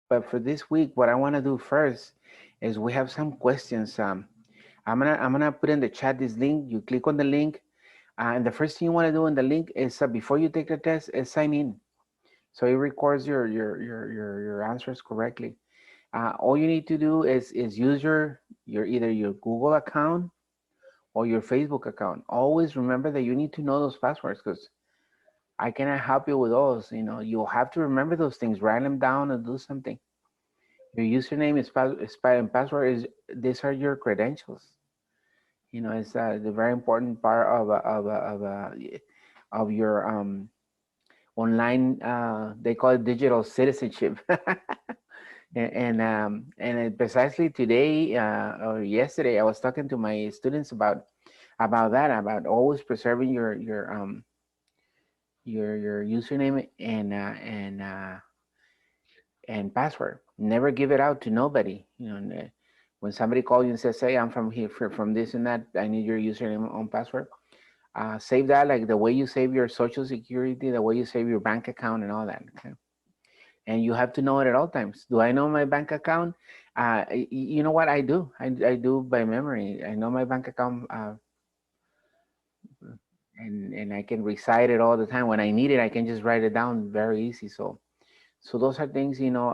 but for this week, what I want to do first is we have some questions. I'm gonna put in the chat this link. You click on the link, and the first thing you want to do in the link is before you take the test is sign in. So it records your answers correctly. All you need to do is use your either your Google account or your Facebook account. Always remember that you need to know those passwords because I cannot help you with those. You know, you'll have to remember those things, write them down, and do something. Your username is and password is these are your credentials. You know, it's the very important part of your online. They call it digital citizenship. And precisely today or yesterday, I was talking to my students about that, about always preserving your username and password. Never give it out to nobody. You know, when somebody calls you and says, "Hey, I'm from here, from this and that. I need your username and password." Save that like the way you save your social security, the way you save your bank account, and all that. Okay? And you have to know it at all times. Do I know my bank account? You know what I do? I do by memory. I know my bank account, and I can recite it all the time. When I need it, I can just write it down very easy. So those are things, you know.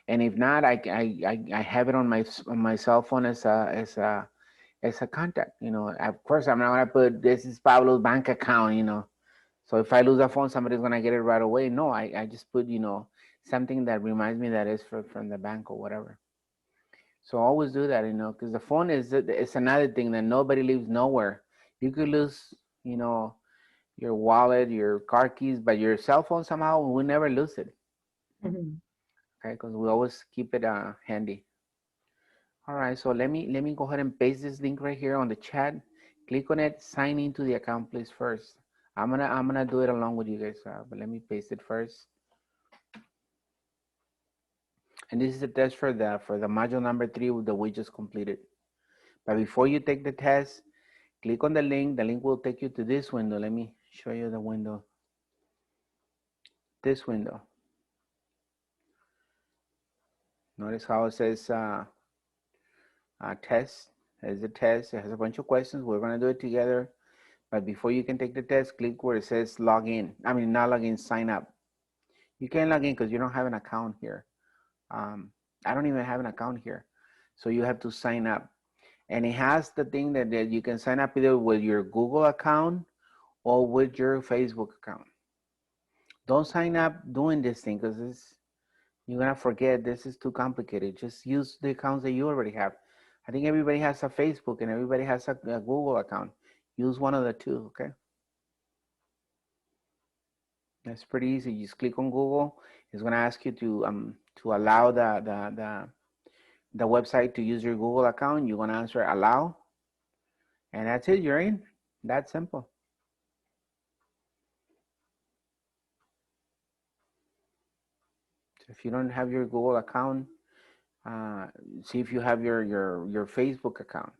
And if not, I have it on my cell phone as a contact. You know, of course, I'm not gonna put this is Pablo's bank account. You know, so if I lose a phone, somebody's gonna get it right away. No, I just put, you know, something that reminds me that is from the bank or whatever. So always do that, you know, because the phone is it's another thing that nobody leaves nowhere. You could lose, you know, your wallet, your car keys, but your cell phone somehow we never lose it. Mhm. Okay, because we always keep it handy. All right, so let me go ahead and paste this link right here on the chat. Click on it, sign into the account, please first. I'm gonna do it along with you guys, but let me paste it first. And this is a test for the module number 3 that we just completed. But before you take the test, click on the link. The link will take you to this window. Let me show you the window. This window. Notice how it says test. There's a test. It has a bunch of questions. We're gonna do it together. But before you can take the test, click where it says log in. I mean, not log in, sign up. You can't log in because you don't have an account here. Um, I don't even have an account here. So you have to sign up. And it has the thing that you can sign up either with your Google account or with your Facebook account. Don't sign up doing this thing because you're gonna forget. This is too complicated. Just use the accounts that you already have. I think everybody has a Facebook and everybody has a Google account. Use one of the two, okay? That's pretty easy. You just click on Google. It's gonna ask you to allow the website to use your Google account. You're gonna answer allow, and that's it. You're in. That's simple. So if you don't have your Google account, uh, see if you have your Facebook account.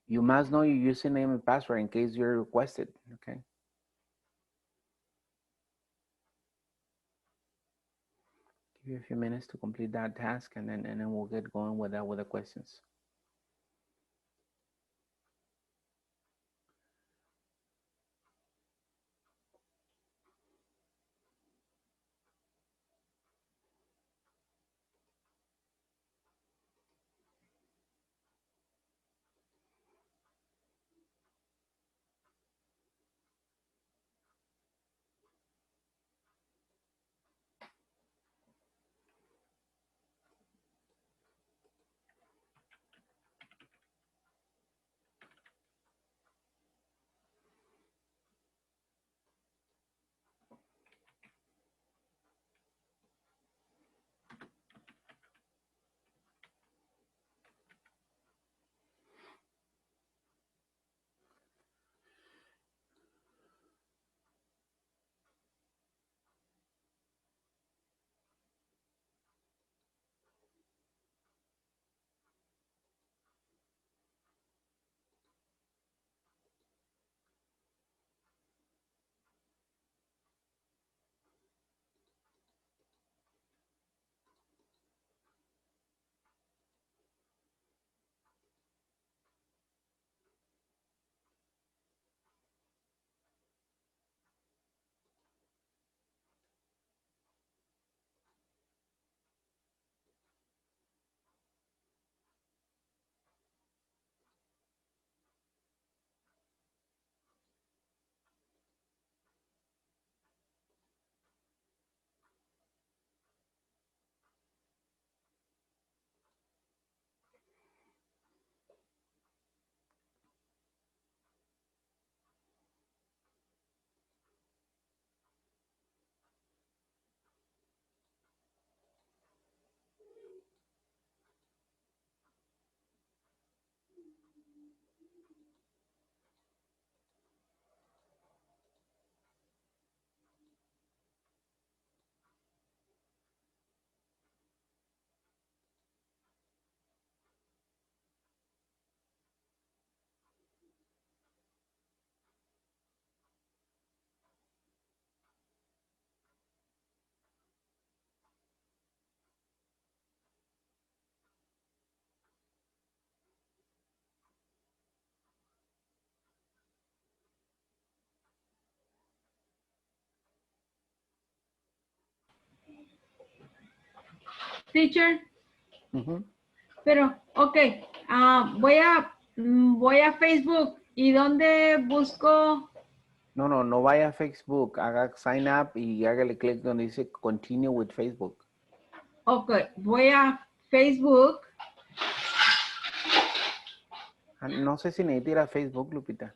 You must know your username and password in case you're requested. Okay. Give you a few minutes to complete that task, and then we'll get going with the questions. Teacher, Ujú. pero, ok, voy a Facebook. ¿Y dónde busco? No, no, no vaya a Facebook, haga sign up y hágale clic donde dice continue with Facebook. Ok, voy a Facebook. No sé si necesita ir a Facebook, Lupita.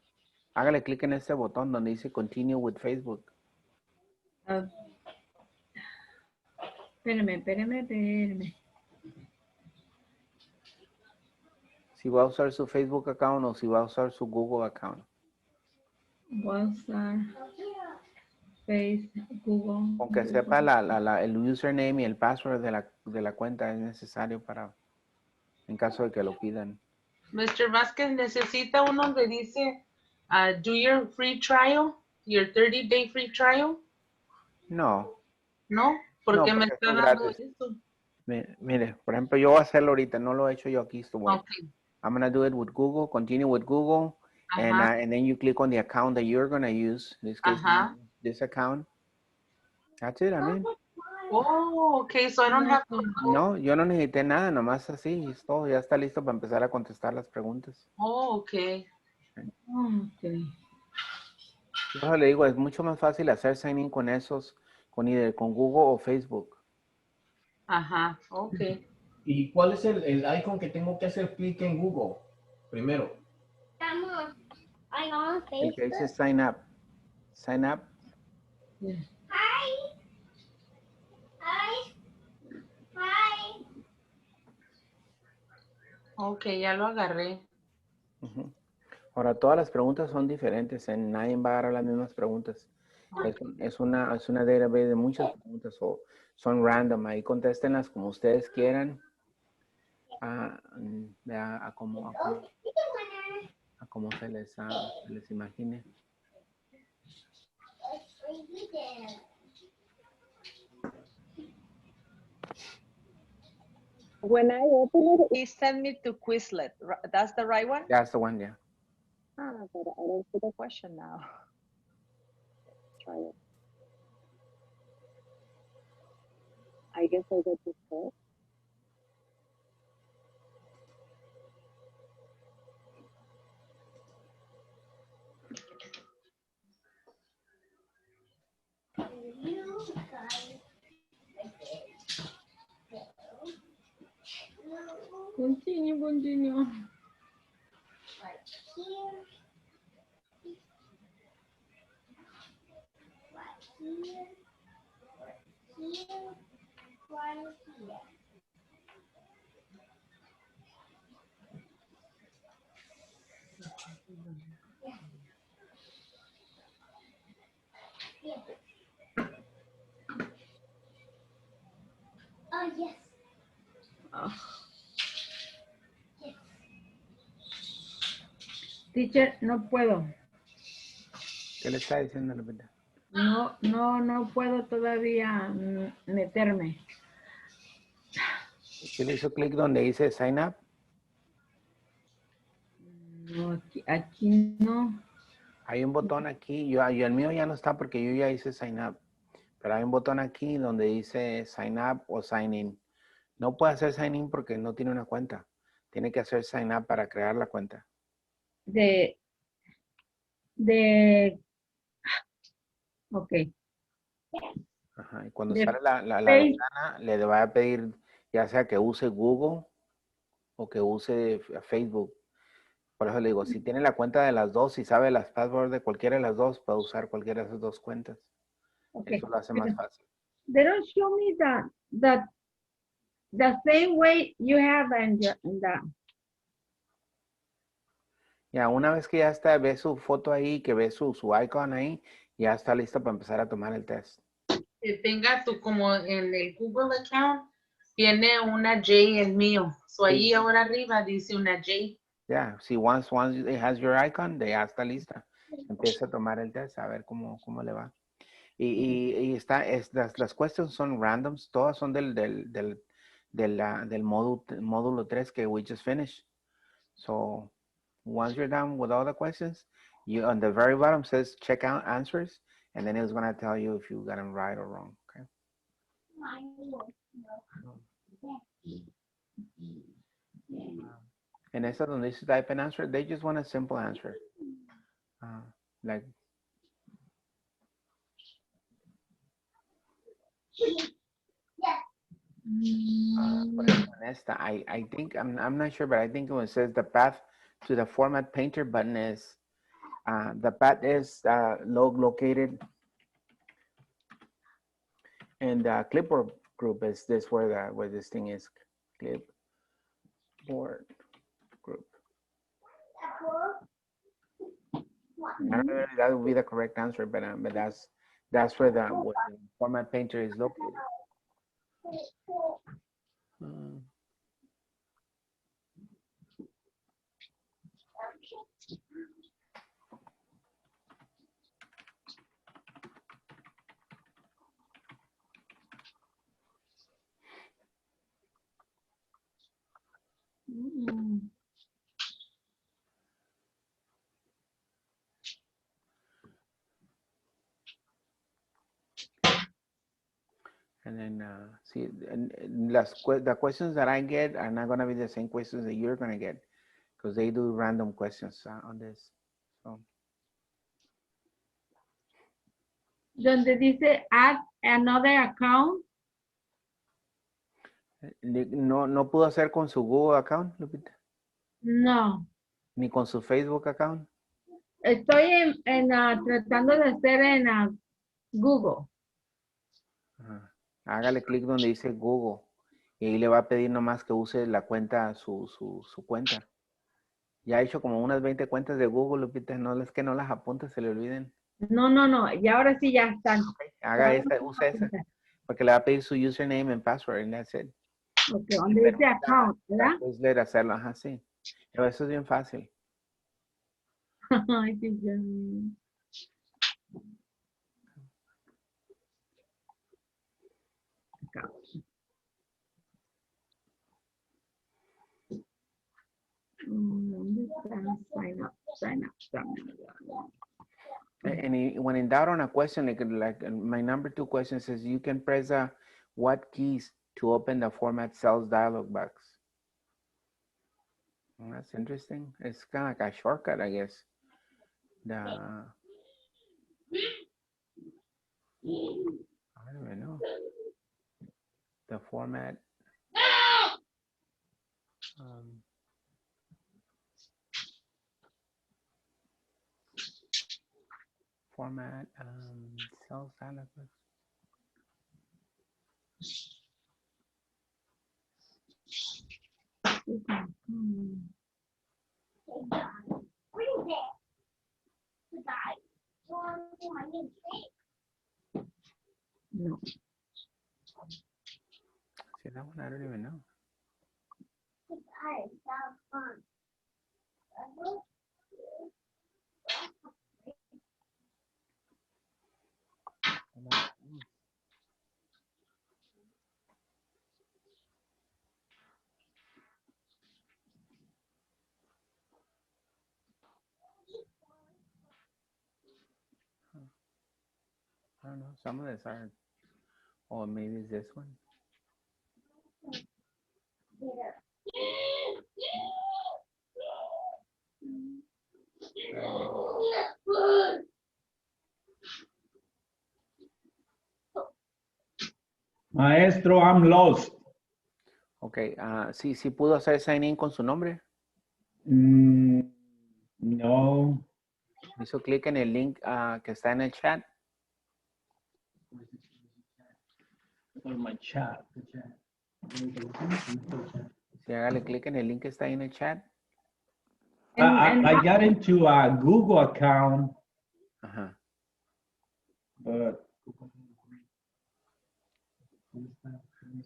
Hágale clic en este botón donde dice continue with Facebook. Ah, espérame. Si va a usar su Facebook account o si va a usar su Google account. Voy a usar Facebook, Aunque sepa el username y el password de la cuenta es necesario para, en caso de que lo pidan. Mr. Vasquez, necesita uno donde dice, do your free trial, your 30-day free trial. No, ¿No? no, Porque me porque esto está es dando gratis. eso. Mire, por ejemplo, yo voy a hacerlo ahorita, no lo he hecho yo aquí, esto voy. Okay. I'm gonna do it with Google, continue with Google, and then you click on the account that you're gonna use. In this case, this account. That's it, I mean. Oh, okay, so I don't have to go. No, yo no necesité nada, nomás así, es todo, ya está listo para empezar a contestar las preguntas. Oh, okay. Okay. Yo le digo, es mucho más fácil hacer sign in con esos, con Google o Facebook. Ajá, okay. ¿Y cuál es el icon que tengo que hacer clic en Google? Primero. El que dice sign up. Sign up. Okay, ya lo agarré. Ujú. Ahora, todas las preguntas son diferentes, nadie va a agarrar las mismas preguntas. Es una database de muchas preguntas, o son random, ahí contéstenlas como ustedes quieran, a como se les imagine. When I open it, it sent me to Quizlet. That's the right one? That's the one, yeah. Ah, but I don't see the question now. Try it. I guess I get this first. Continue. Teacher, no puedo. ¿Qué le está diciendo, Lupita? No puedo todavía meterme. ¿Sí le hizo clic donde dice sign up? No, aquí no. Hay un botón aquí, yo el mío ya no está porque yo ya hice sign up, pero hay un botón aquí donde dice sign up o sign in. No puede hacer sign in porque no tiene una cuenta. Tiene que hacer sign up para crear la cuenta. Ok. Ajá, y cuando sale la Face. ventana, le va a pedir ya sea que use Google o que use Facebook. Por eso le digo, si tiene la cuenta de las dos, si sabe las passwords de cualquiera de las dos, puede usar cualquiera de esas dos cuentas. Okay. Eso lo hace más fácil. They don't show me the same way you have in the Ya, una vez que ya está, ve su foto ahí, que ve su icon ahí, ya está listo para empezar a tomar el test. Que tenga tu, como en el Google account, tiene una J el mío. So ahí Sí. ahora arriba dice una J. Ya, si once it has your icon, ya está lista. Empieza a tomar el test, a ver cómo le va. Y las questions son randoms, todas son del módulo 3 que we just finished. So, once you're done with all the questions, you on the very bottom says check out answers, and then it's going to tell you if you got them right or wrong, okay? And esa donde dice type an answer, they just want a simple answer. Like, por ejemplo, en esta, I think, I'm not sure, but I think when it says the path to the format painter button is, the path is located in the clipboard group. Is this where this thing is? Clipboard group. That would be the correct answer, but that's where the format painter is located. And then see, and the questions that I get are not gonna be the same questions that you're gonna get, because they do random questions on this. So. Donde dice add another account. No pudo hacer con su Google account, Lupita, No. ni con su Facebook account. Estoy tratando de hacer en Google. Hágale clic donde dice Google y ahí le va a pedir nomás que use la cuenta, su cuenta. Ya ha hecho como unas 20 cuentas de Google, Lupita, no es que no las apunte, se le olviden. No, y ahora sí ya están. Haga esa, use esa, porque le va a pedir su username and password, and that's it. Ok, donde dice account, ¿verdad? Quizlet hacerlo, ajá, sí. Pero eso es bien fácil. Ay, qué bien. ¿Dónde está? Sign up. And when in doubt on a question, like my number 2 question says, you can press what keys to open the format cells dialog box. Well, that's interesting. It's kind of like a shortcut, I guess. I don't even know. The format. Format cells dialog box. No. See, that one I don't even know. I don't know. Some of this are, or maybe it's this one. Maestro, I'm lost. Okay, sí pudo hacer sign in con su nombre. No. Hizo clic en el link que está en el chat. My chat. Sí, hágale clic en el link que está ahí en el chat. I got into a Google account, Ajá. but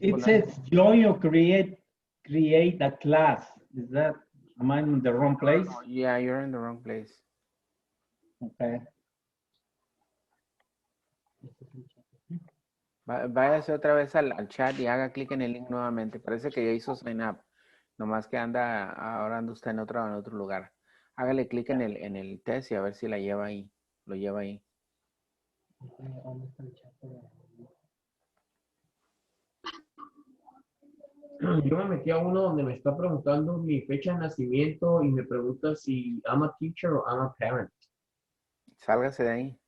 it says join or create a class. Is that, am I in the wrong place? Yeah, you're in the wrong place. Okay. Váyase otra vez al chat y haga clic en el link nuevamente. Parece que ya hizo sign up. Nomás que ahora anda usted en otro lugar. Hágale clic en el test y a ver si la lleva ahí. Lo lleva ahí. Yo me metí a uno donde me está preguntando mi fecha de nacimiento y me pregunta si I'm a teacher o I'm a parent. Sálgase de ahí.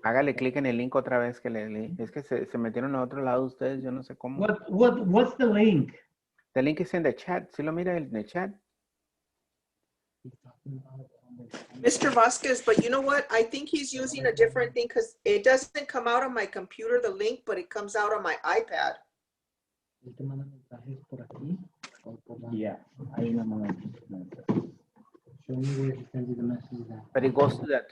Hágale clic en el link otra vez que es que se metieron a otro lado ustedes, yo no sé cómo. What's the link? The link is in the chat. ¿Sí lo mira en el chat? Mr. Vasquez, but you know what? I think he's using a different thing because it doesn't come out on my computer, the link, but it comes out on my iPad. Yeah, ahí me mandan. But it goes to the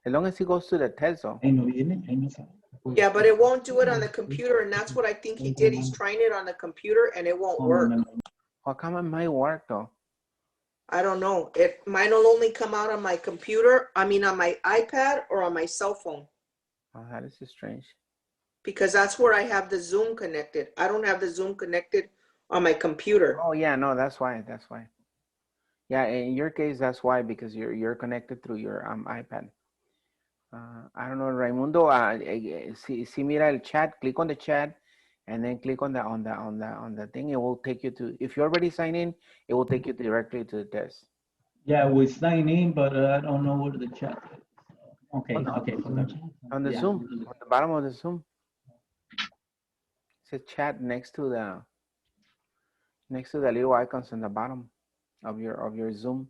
as long as it goes to the test though. Ahí no viene, ahí no sale. Yeah, but it won't do it on the computer, and that's what I think he did. He's trying it on the computer, and it won't work. How come it might work though? I don't know. Mine will only come out on my computer, I mean on my iPad or on my cell phone, Oh, that is strange. because that's where I have the Zoom connected. I don't have the Zoom connected on my computer. Oh yeah, no, that's why. Yeah, in your case, that's why, because you're connected through your iPad. I don't know, Raimundo. Si mira el chat, click on the chat, and then click on the thing. It will take you to. If you already sign in, it will take you directly to the test. Yeah, we sign in, but I don't know where the chat is. Okay, Oh, no. okay. On the Yeah. Zoom, on the bottom of the Zoom, it says chat next to the little icons on the bottom of your Zoom.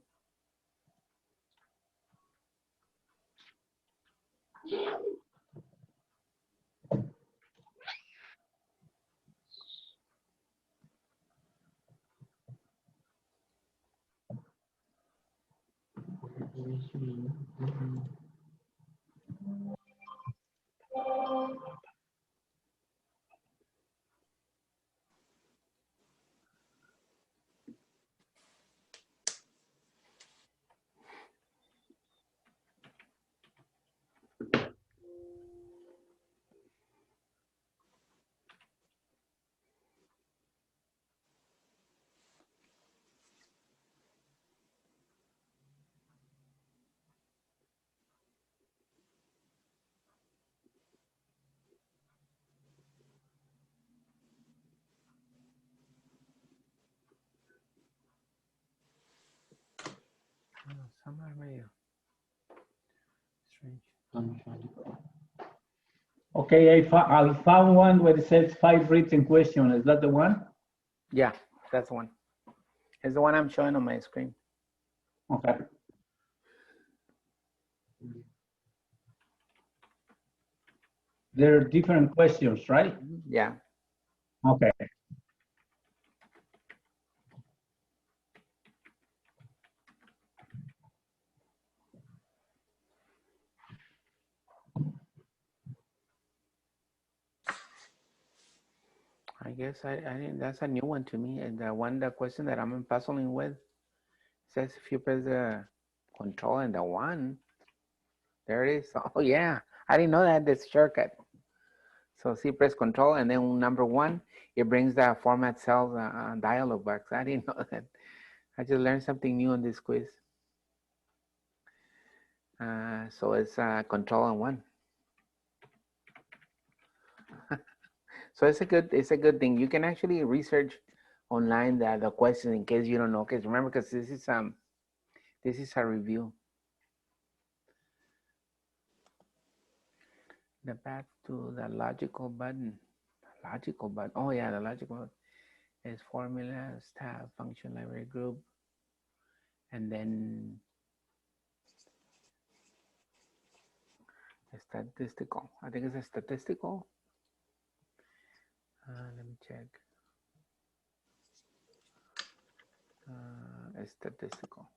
Some are medio strange. Okay, I found one where it says 5 written questions. Is that the one? Yeah, that's the one. It's the one I'm showing on my screen. Okay. There are different questions, right? Yeah. Okay. I guess I didn't, that's a new one to me. And the question that I'm puzzling with says if you press the control and the 1, there it is. Oh yeah, I didn't know that, this shortcut. So see, press control and then number 1, it brings the format cells dialog box. I didn't know that. I just learned something new on this quiz. So it's control and 1. So it's a good thing. You can actually research online the question in case you don't know. Because remember, because this is a review. The path to the logical button. Logical button. Oh yeah, the logical button is formulas, tab, function, library, group, and then statistical. I think it's a statistical. Let me check. Statistical.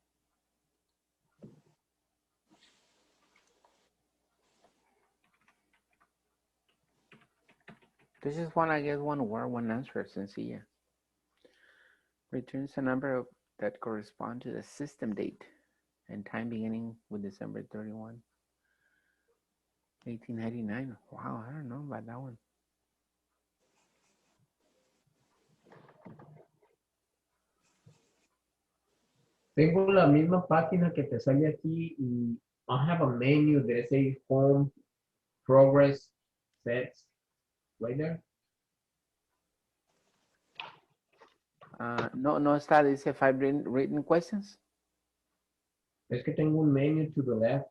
This is one, I guess, one word, one answer, sencilla. Returns a number that correspond to the system date and time beginning with December 31, 1899. Wow, I don't know about that one. Tengo la misma página que te sale aquí y I have a menu that says home, progress, sets, right there. No está, dice 5 written questions. Es que tengo un menu to the left.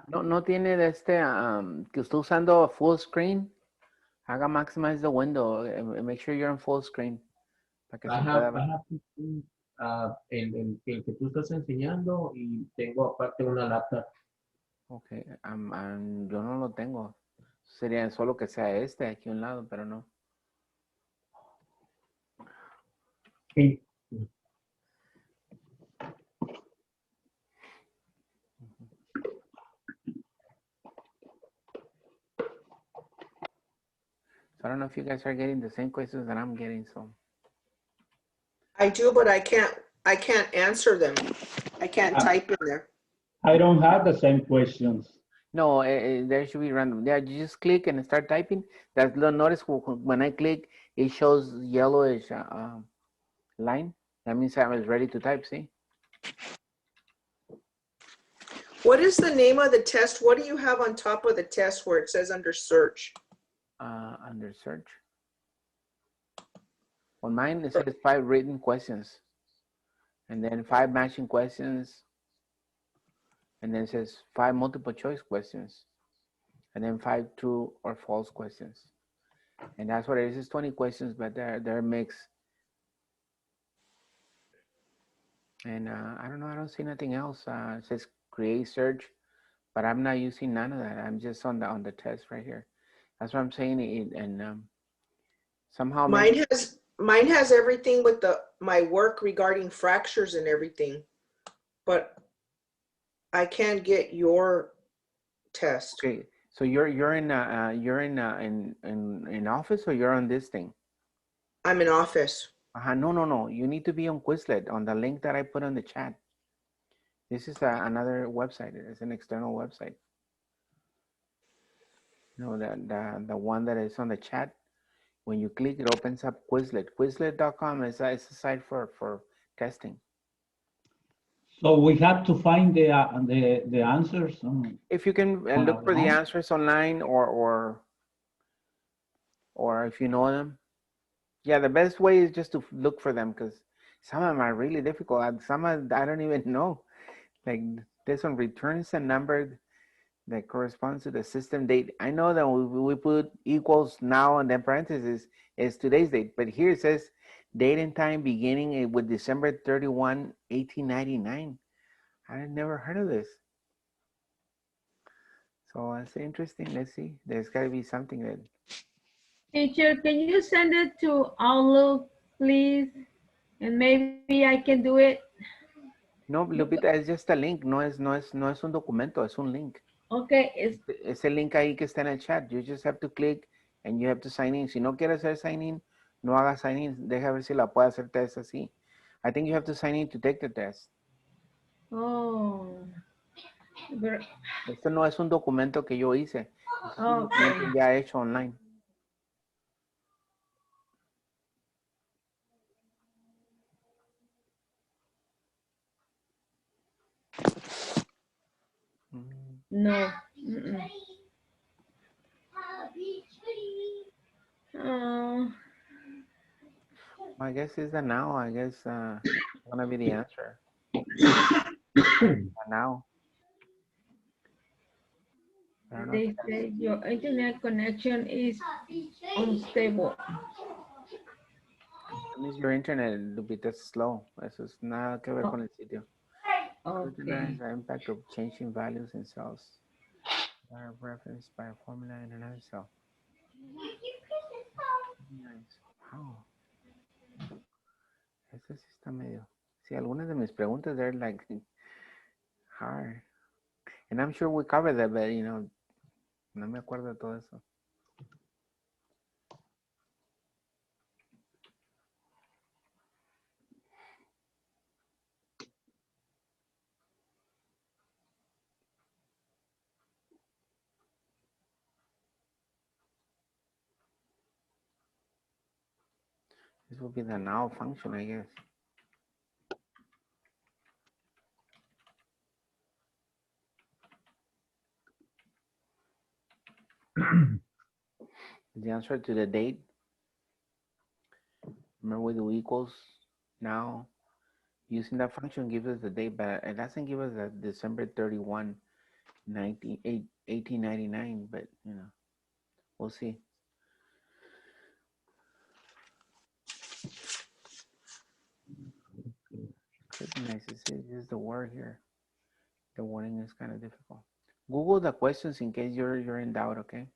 No tiene de este, que esté usando full screen. Haga maximize the window. Make sure you're on full screen. Para que se pueda ver. El que tú estás enseñando y tengo aparte una laptop. Ok, yo no lo tengo. Sería solo que sea este aquí a un lado, pero no. Sí. So I don't know if you guys are getting the same questions that I'm getting. So I do, but I can't answer them. I can't type in there. I don't have the same questions. no, there should be random. Yeah, you just click and start typing. That's notice when I click, it shows yellowish line. That means I was ready to type. See? What is the name of the test? What do you have on top of the test where it says under search? Under search. On mine, it says 5 written questions, and then 5 matching questions, and then it says 5 multiple choice questions, and then 5 true or false questions. And that's what it is. It's 20 questions, but they're mixed. And I don't know. I don't see nothing else. It says create search, but I'm not using none of that. I'm just on the test right here. That's what I'm saying. And somehow Mine has everything with my work regarding fractures and everything, but I can't get your test. Okay, so you're in office, or you're on this thing? I'm in office. No. You need to be on Quizlet on the link that I put on the chat. This is another website. It's an external website. No, the one that is on the chat. When you click, it opens up Quizlet. Quizlet.com is a site for testing. So we have to find the answers. If you can look for the answers online, or if you know them. Yeah, the best way is just to look for them, because some of them are really difficult. And some I don't even know. Like this one returns a number that corresponds to the system date. I know that we put equals now and then parentheses is today's date, but here it says date and time beginning with December 31, 1899. I had never heard of this. So that's interesting. Let's see. There's got to be something that. Teacher, can you send it to Outlook, please? And maybe I can do it. No, Lupita, es just a link. No es un documento, es un link. Okay. Es el link ahí que está en el chat. You just have to click and you have to sign in. Si no quieres hacer sign in, no haga sign in. Deja ver si la puede hacer test así. I think you have to sign in to take the test. Oh. Esto no es un documento que yo hice. Es un documento ya hecho online. No. I guess it's a now. I guess it's gonna be the answer. Now. They say your internet connection is unstable. That means your internet, Lupita, is slow. Eso es nada que ver con el sitio. Okay. The impact of changing values in cells are referenced by a formula in another cell. Wow. Este sí está medio. Sí, algunas de mis preguntas they're like hard. And I'm sure we covered that, but no me acuerdo de todo eso. This will be the now function, I guess. The answer to the date. Remember we do equals now. Using that function gives us the date, but it doesn't give us a December 31, 1899, but we'll see. Could be nice to see just the word here. The wording is kind of difficult. Google the questions in case you're in doubt, okay?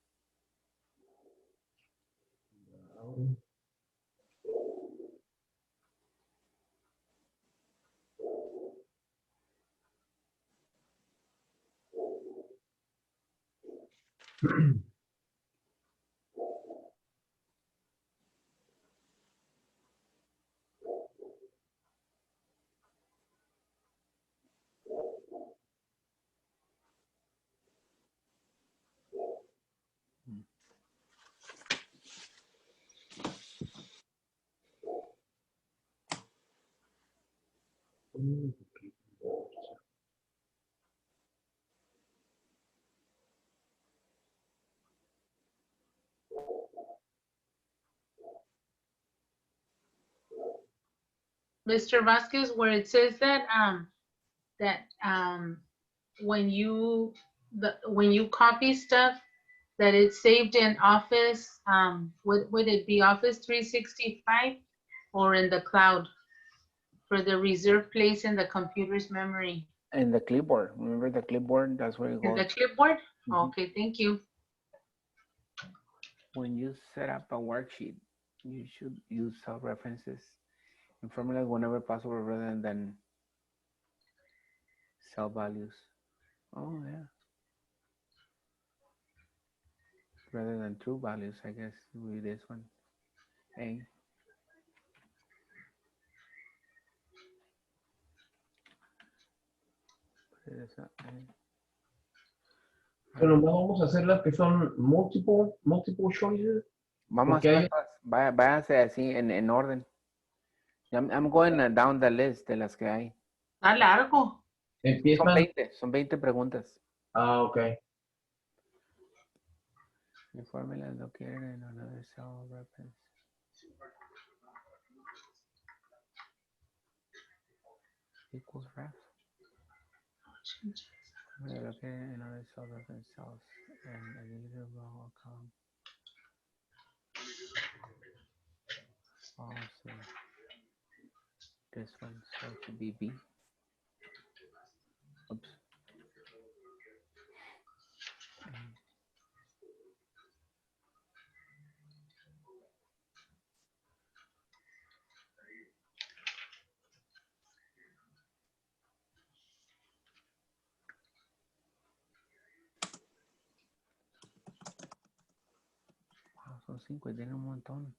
Mr. Vasquez, where it says that when you copy stuff that it's saved in Office, would it be Office 365 or in the cloud for the reserved place in the computer's memory? And the clipboard, remember the clipboard? That's where it In goes. the clipboard? Mhm. Okay, thank you. When you set up a worksheet, you should use cell references and formulas whenever possible rather than cell values. Oh, yeah. Rather than true values, I guess would be this one. A. Pero no vamos a hacer las que son multiple choices. Vamos a Porque hacer hay, váyase así en orden. I'm going down the list de las que hay. Está largo. empiezan. Son 20 preguntas. Ah, ok. The formula is located in another cell reference. Equals ref. Formula located in another cell reference cells and a user will come. Also, this one so to be B. Oops. Wow, son 5 y tienen un montón.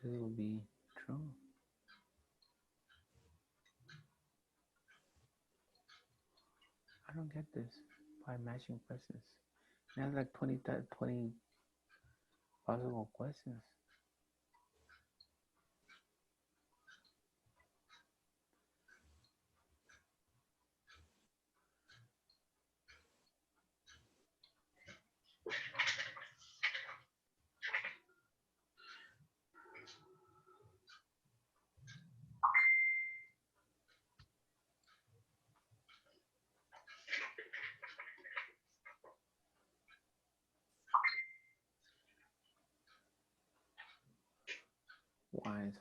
This will be true. I don't get this by matching questions. There's like 20 possible questions.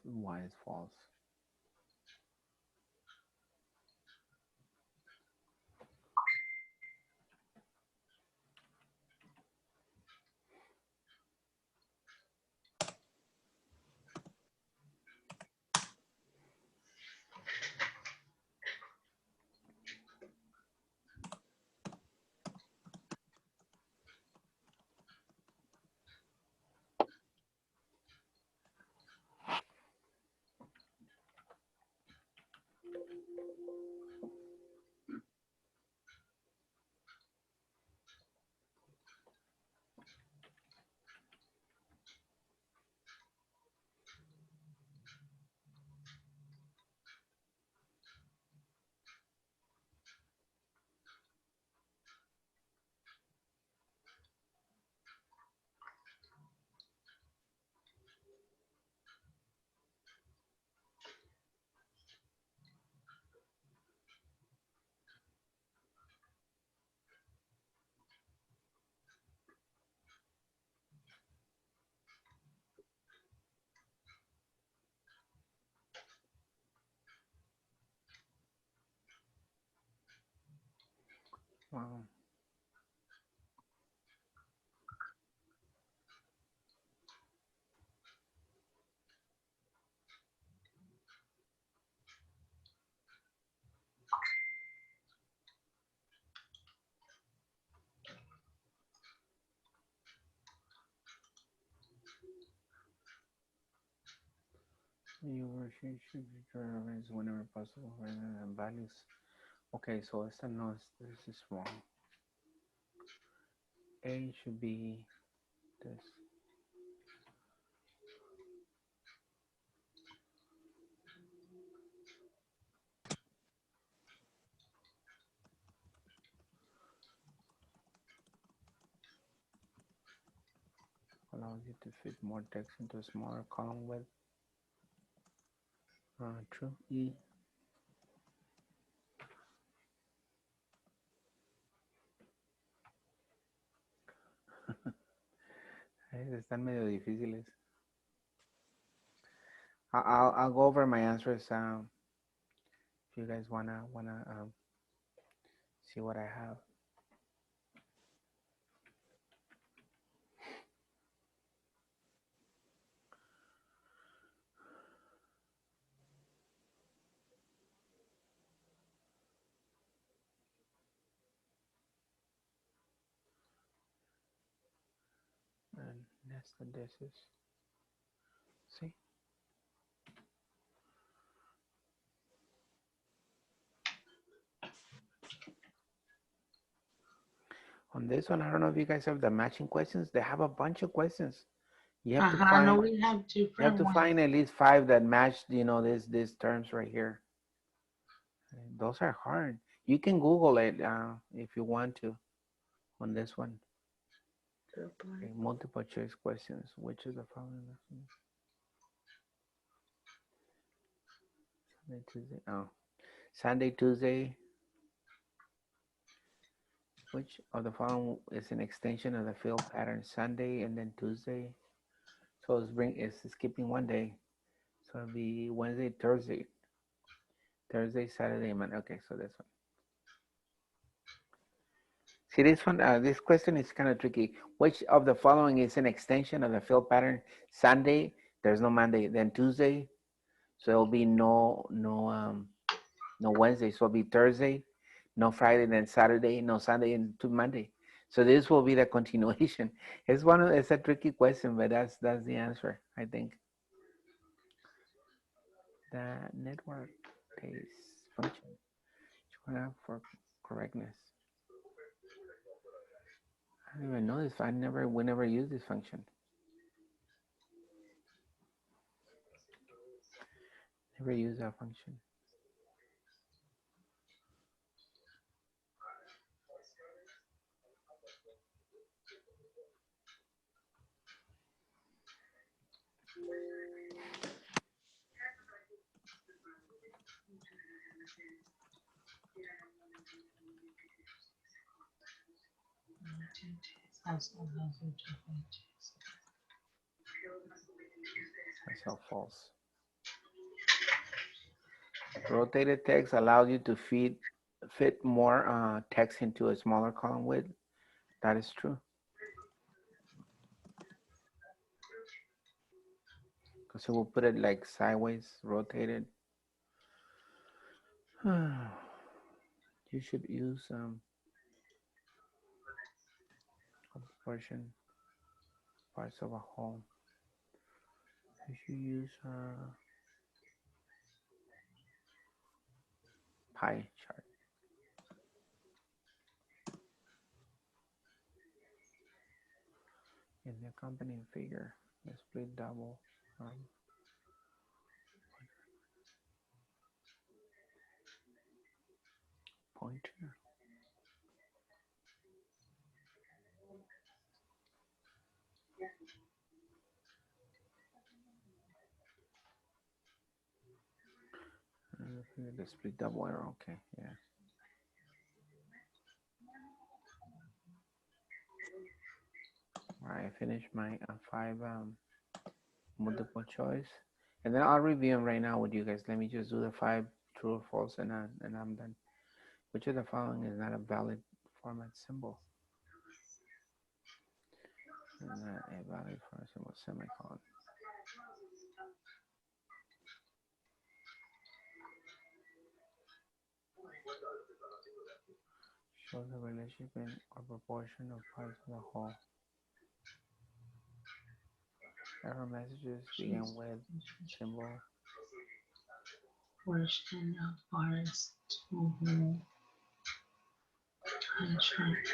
Why is false? Wow. You should determine whenever possible rather than values. Okay, so esta no, this is wrong. A should be this. Allows you to fit more text into a smaller column with true. E. Están medio difíciles. I'll go over my answers. If you guys wanna see what I have. And nested this is. See. On this one, I don't know if you guys have the matching questions. They have a bunch of questions. You have to find. No, we have You have different to ones. find at least 5 that match, these terms right here. Those are hard. You can Google it if you want to on this one. Okay, multiple choice questions. Which is the following? Sunday, Tuesday. Oh, Sunday, Tuesday. Which of the following is an extension of the field pattern? Sunday and then Tuesday. So it's skipping one day. So it'll be Wednesday, Thursday, Saturday, Monday. Okay, so this one. See this one. This question is kind of tricky. Which of the following is an extension of the field pattern? Sunday. There's no Monday. Then Tuesday. So it'll be no Wednesday. So it'll be Thursday. No Friday. Then Saturday. No Sunday and to Monday. So this will be the continuation. It's a tricky question, but that's the answer, I think. The network case function for correctness. I don't even know this. We never use this function. Never use that function. That's all false. Rotated text allows you to fit more text into a smaller column width. That is true. Because it will put it like sideways, rotated. You should use proportion parts of a whole. You should use pie chart. In the accompanying figure, the split double pointer. The split double arrow. Okay, yeah. All right, I finished my 5 multiple choice, and then I'll review them right now with you guys. Let me just do the 5 true or false, and I'm done. Which of the following is not a valid format symbol. And not a valid format symbol, semicolon. Show the relationship in or proportion of parts of the whole. Error messages begin with symbol. Portion of parts to whole. Contract.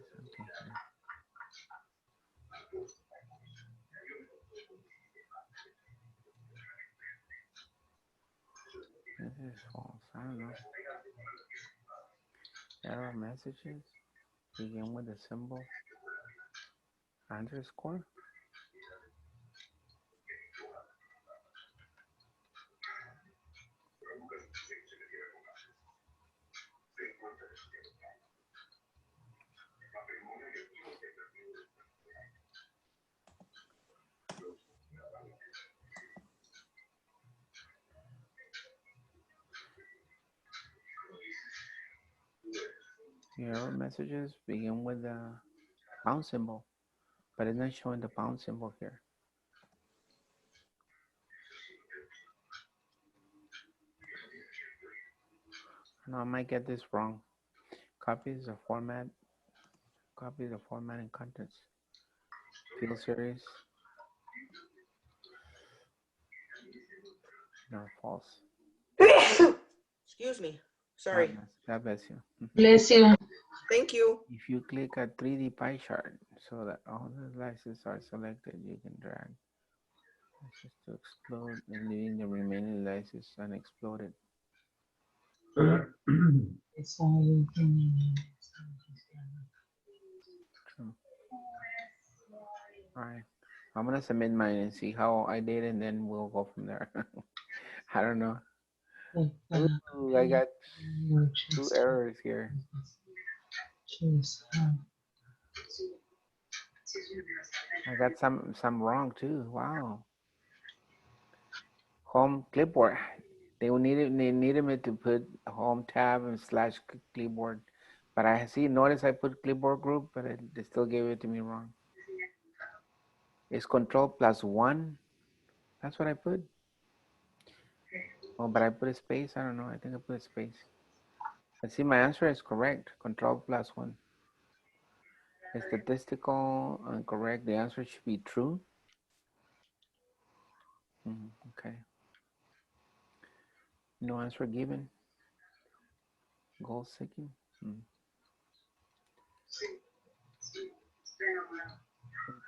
Something here. This is false. I don't know. Error messages begin with the symbol underscore. The error messages begin with the pound symbol, but it's not showing the pound symbol here. No, I might get this wrong. Copies the format and contents. Field series. No, false. Excuse me. Sorry. God bless you. Bless you. Thank you. If you click a 3D pie chart so that all the slices are selected, you can drag slices to explode and leaving the remaining slices unexploded. It's all you can. True. All right. I'm gonna submit mine and see how I did, and then we'll go from there. I don't know. Ooh, I got 2 errors here. I got some wrong too. Wow. Home clipboard. They needed me to put home tab and slash clipboard, but I notice I put clipboard group, but they still gave it to me wrong. It's Control+1. That's what I put. Oh, but I put a space. I don't know. I think I put a space. Let's see. My answer is correct. Control+1. It's statistical and correct. The answer should be true. Okay. No answer given. Goal seeking.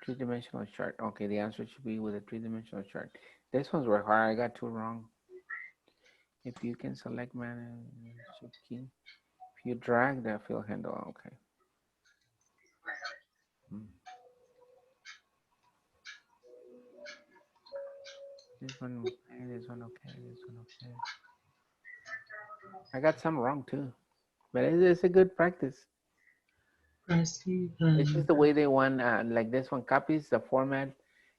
Three-dimensional chart. Okay, the answer should be with a three-dimensional chart. This one's were hard. I got 2 wrong. If you can select manage key. If you drag the field handle, okay. This one okay, this one okay, this one okay. I got some wrong too, but it's a good practice. It's just the way they want, like this one copies the format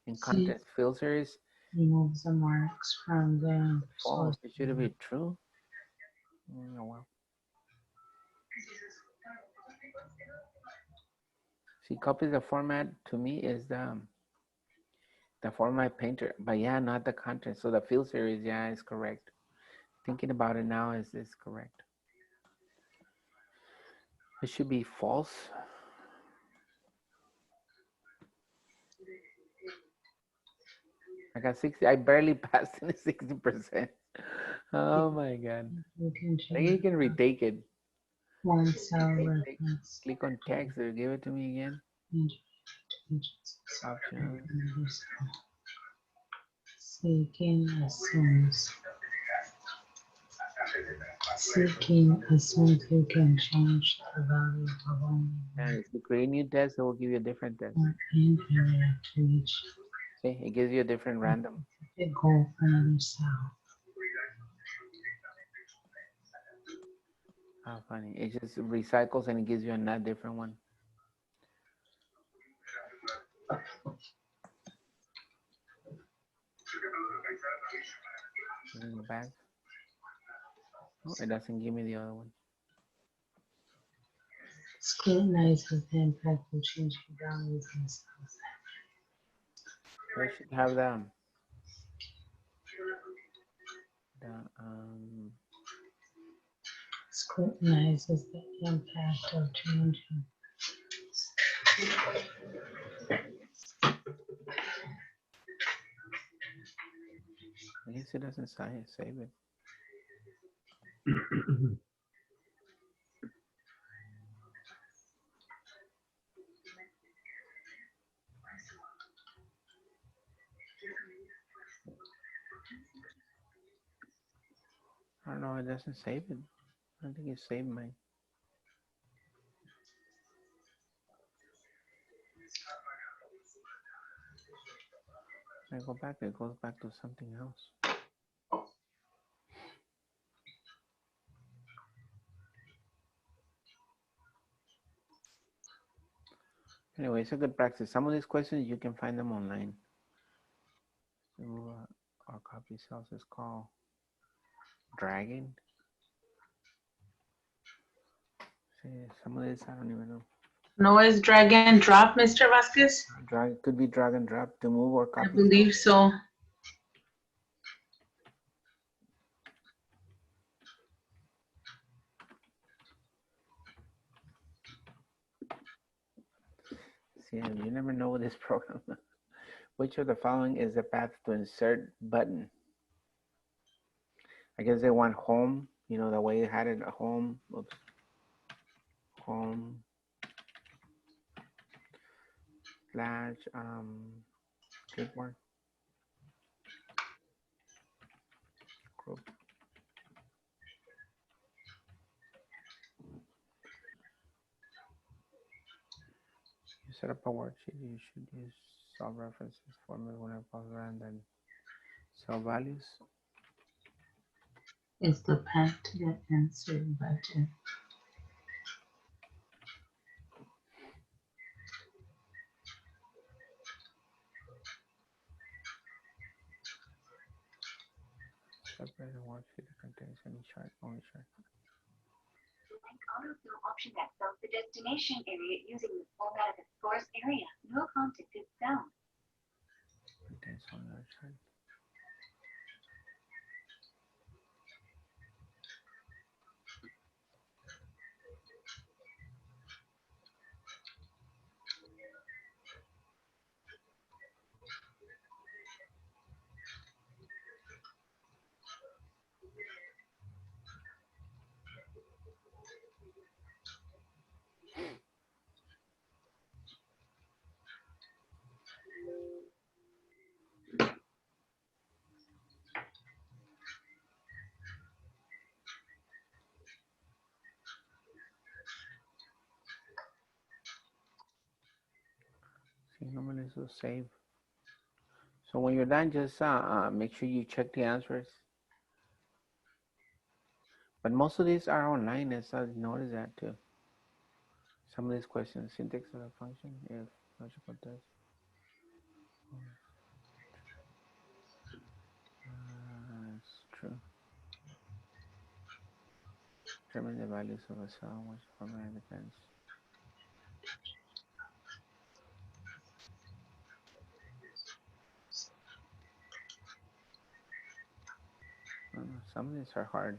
and content field series. Remove the marks from the false. It should be true. Oh, well. See, copies the format to me is the format painter, but yeah, not the content. So the field series, yeah, is correct. Thinking about it now, is correct? It should be false. I got 60. I barely passed in 60%. Oh my God. I think you can retake it. Click on text or give it to me again. Options. Seeking assumes you can change the value of only. And if you create a new test, it will give you a different test. See, it gives you a different random. Go for another cell. How funny. It just recycles and it gives you a different one. Go back. Oh, it doesn't give me the other one. Scrutinizes the impact of changing values and styles. I should have Scrutinizes the impact of changing. I guess it doesn't save it. I don't know, it doesn't save it. I don't think it saved mine. I go back, it goes back to something else. Anyway, it's a good practice. Some of these questions, you can find them online. So, our copy cells is called dragging. See, some of this, I don't even know. No, is drag and drop, Mr. Vasquez? Drag could be drag and drop to move or copy. I believe so. See, you never know with this program. Which of the following is the path to insert button? I guess they want home, you know, the way you had it at home. Oops. Home slash clipboard. Group. You set up a worksheet, you should use cell references format whenever possible and then cell values. It's the path to the insert button. Separate a worksheet that contains any chart, only chart. Select autofill option that fills the destination area using the format of the source area. No content is found. Contains only our chart. See, normally this will save. So when you're done, just make sure you check the answers. But most of these are online, as I noticed that too. Some of these questions, syntax of a function, if logical test. It's true. Determine the values of a cell, which format depends. Some of these are hard.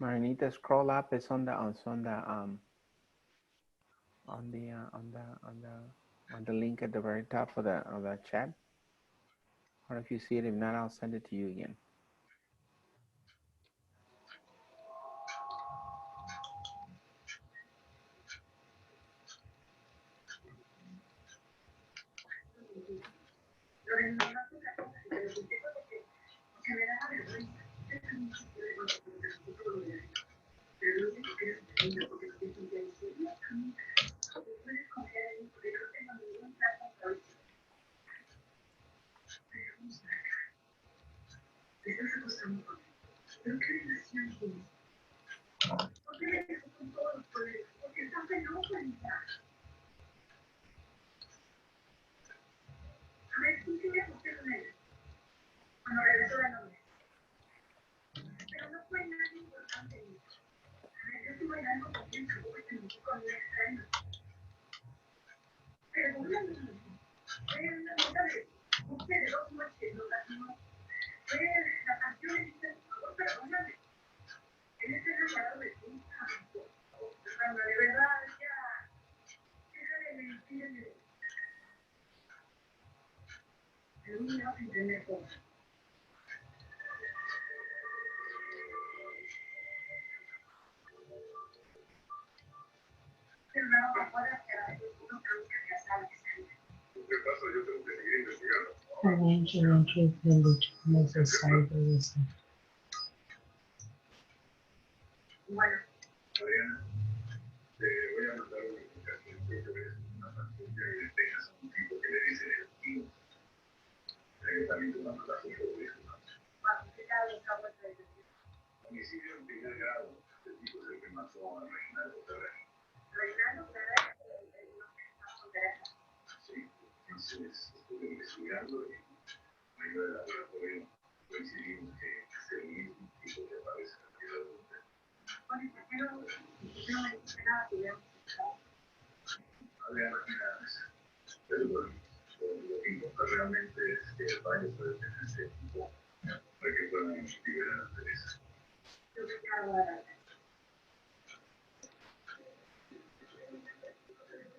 Marinita, scroll up. It's on the on the on the link at the very top of the chat. Or if you see it, if not, I'll send it to you again.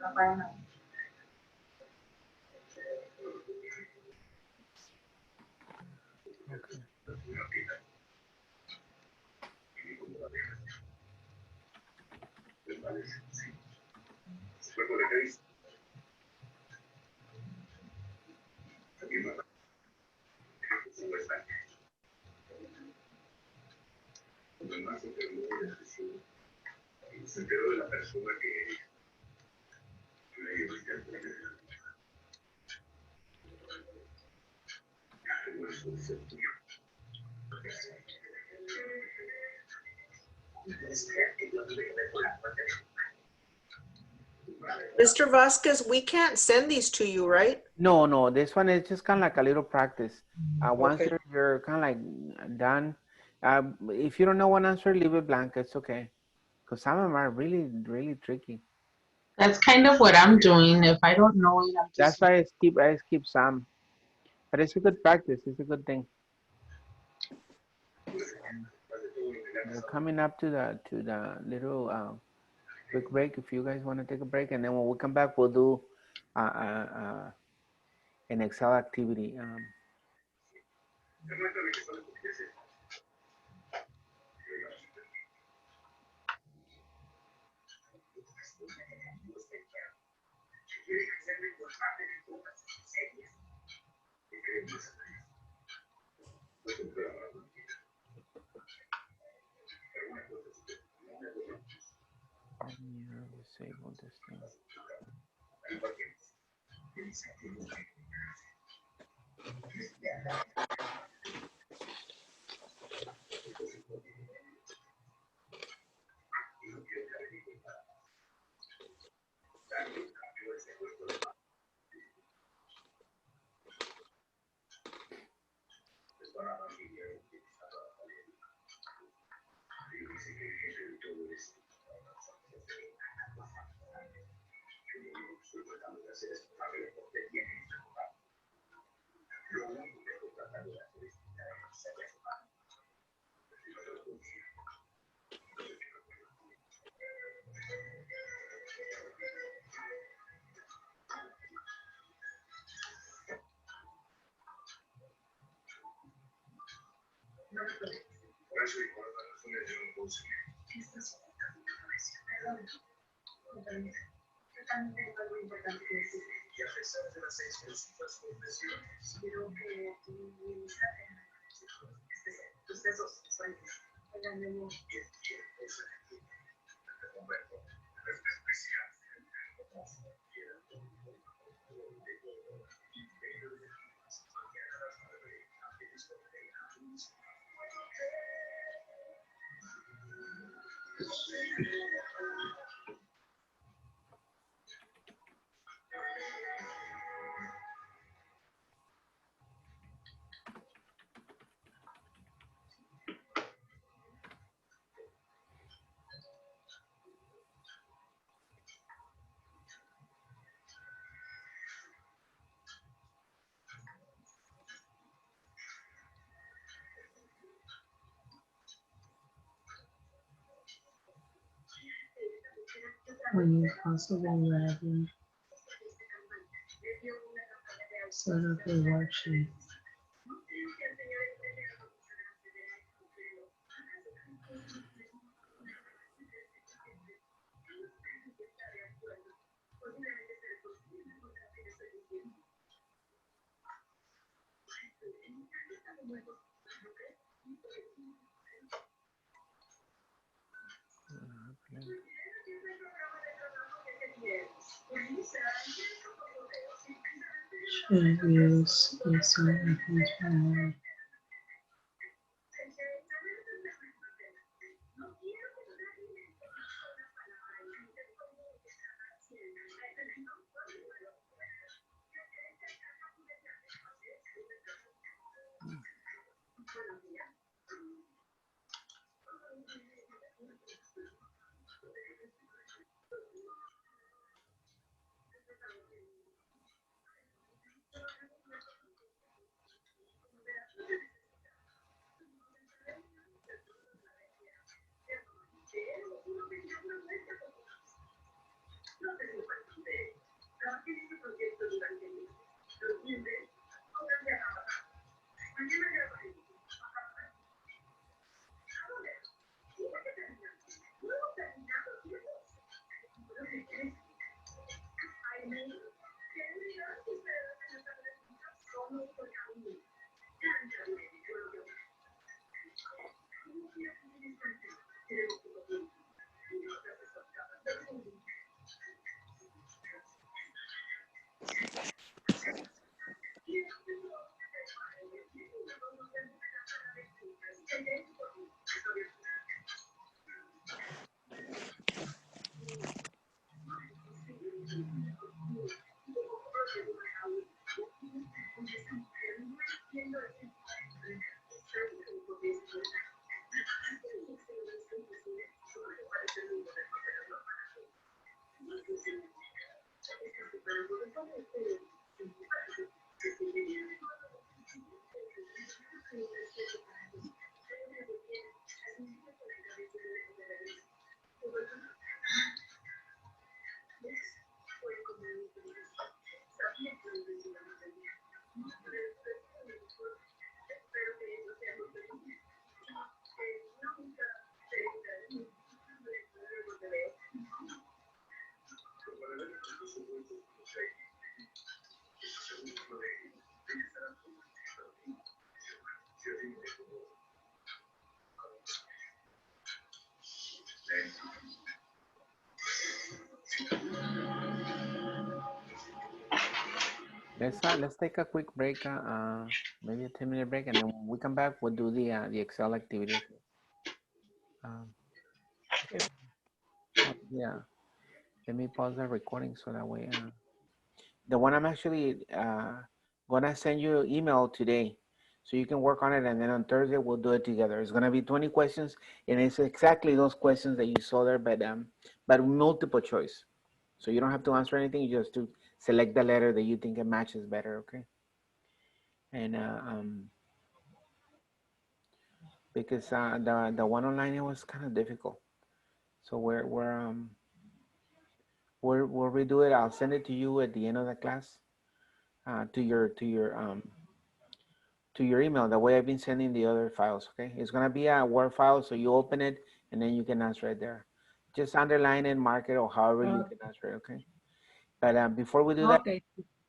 Okay. Mr. Vasquez, we can't send these to you, right? No, this one is just kind of like a little practice. Once Okay. you're kind of like done, if you don't know one answer, leave it blank. It's okay. Because some of them are really, really tricky. That's kind of what I'm doing. If I don't know it, I'm That's just. why I skip some. But it's a good practice. It's a good thing. We're coming up to the little quick break. If you guys want to take a break, and then when we come back, we'll do an Excel activity. Disable this thing. When you possible ready, set up a worksheet. Should use a certain control. Let's take a quick break, maybe a 10-minute break, and then when we come back, we'll do the Excel activity. Um, yeah, let me pause the recording so that way. The one I'm actually gonna send you an email today, so you can work on it, and then on Thursday we'll do it together. It's gonna be 20 questions, and it's exactly those questions that you saw there, but multiple choice. So you don't have to answer anything. You just to select the letter that you think it matches better. Okay. And because the one online, it was kind of difficult. So we'll redo it. I'll send it to you at the end of the class, to your to your email, the way I've been sending the other files, okay? It's gonna be a Word file, so you open it and then you can answer it there. Just underline it, mark it, or however you can answer it, okay? But before we do that, Okay.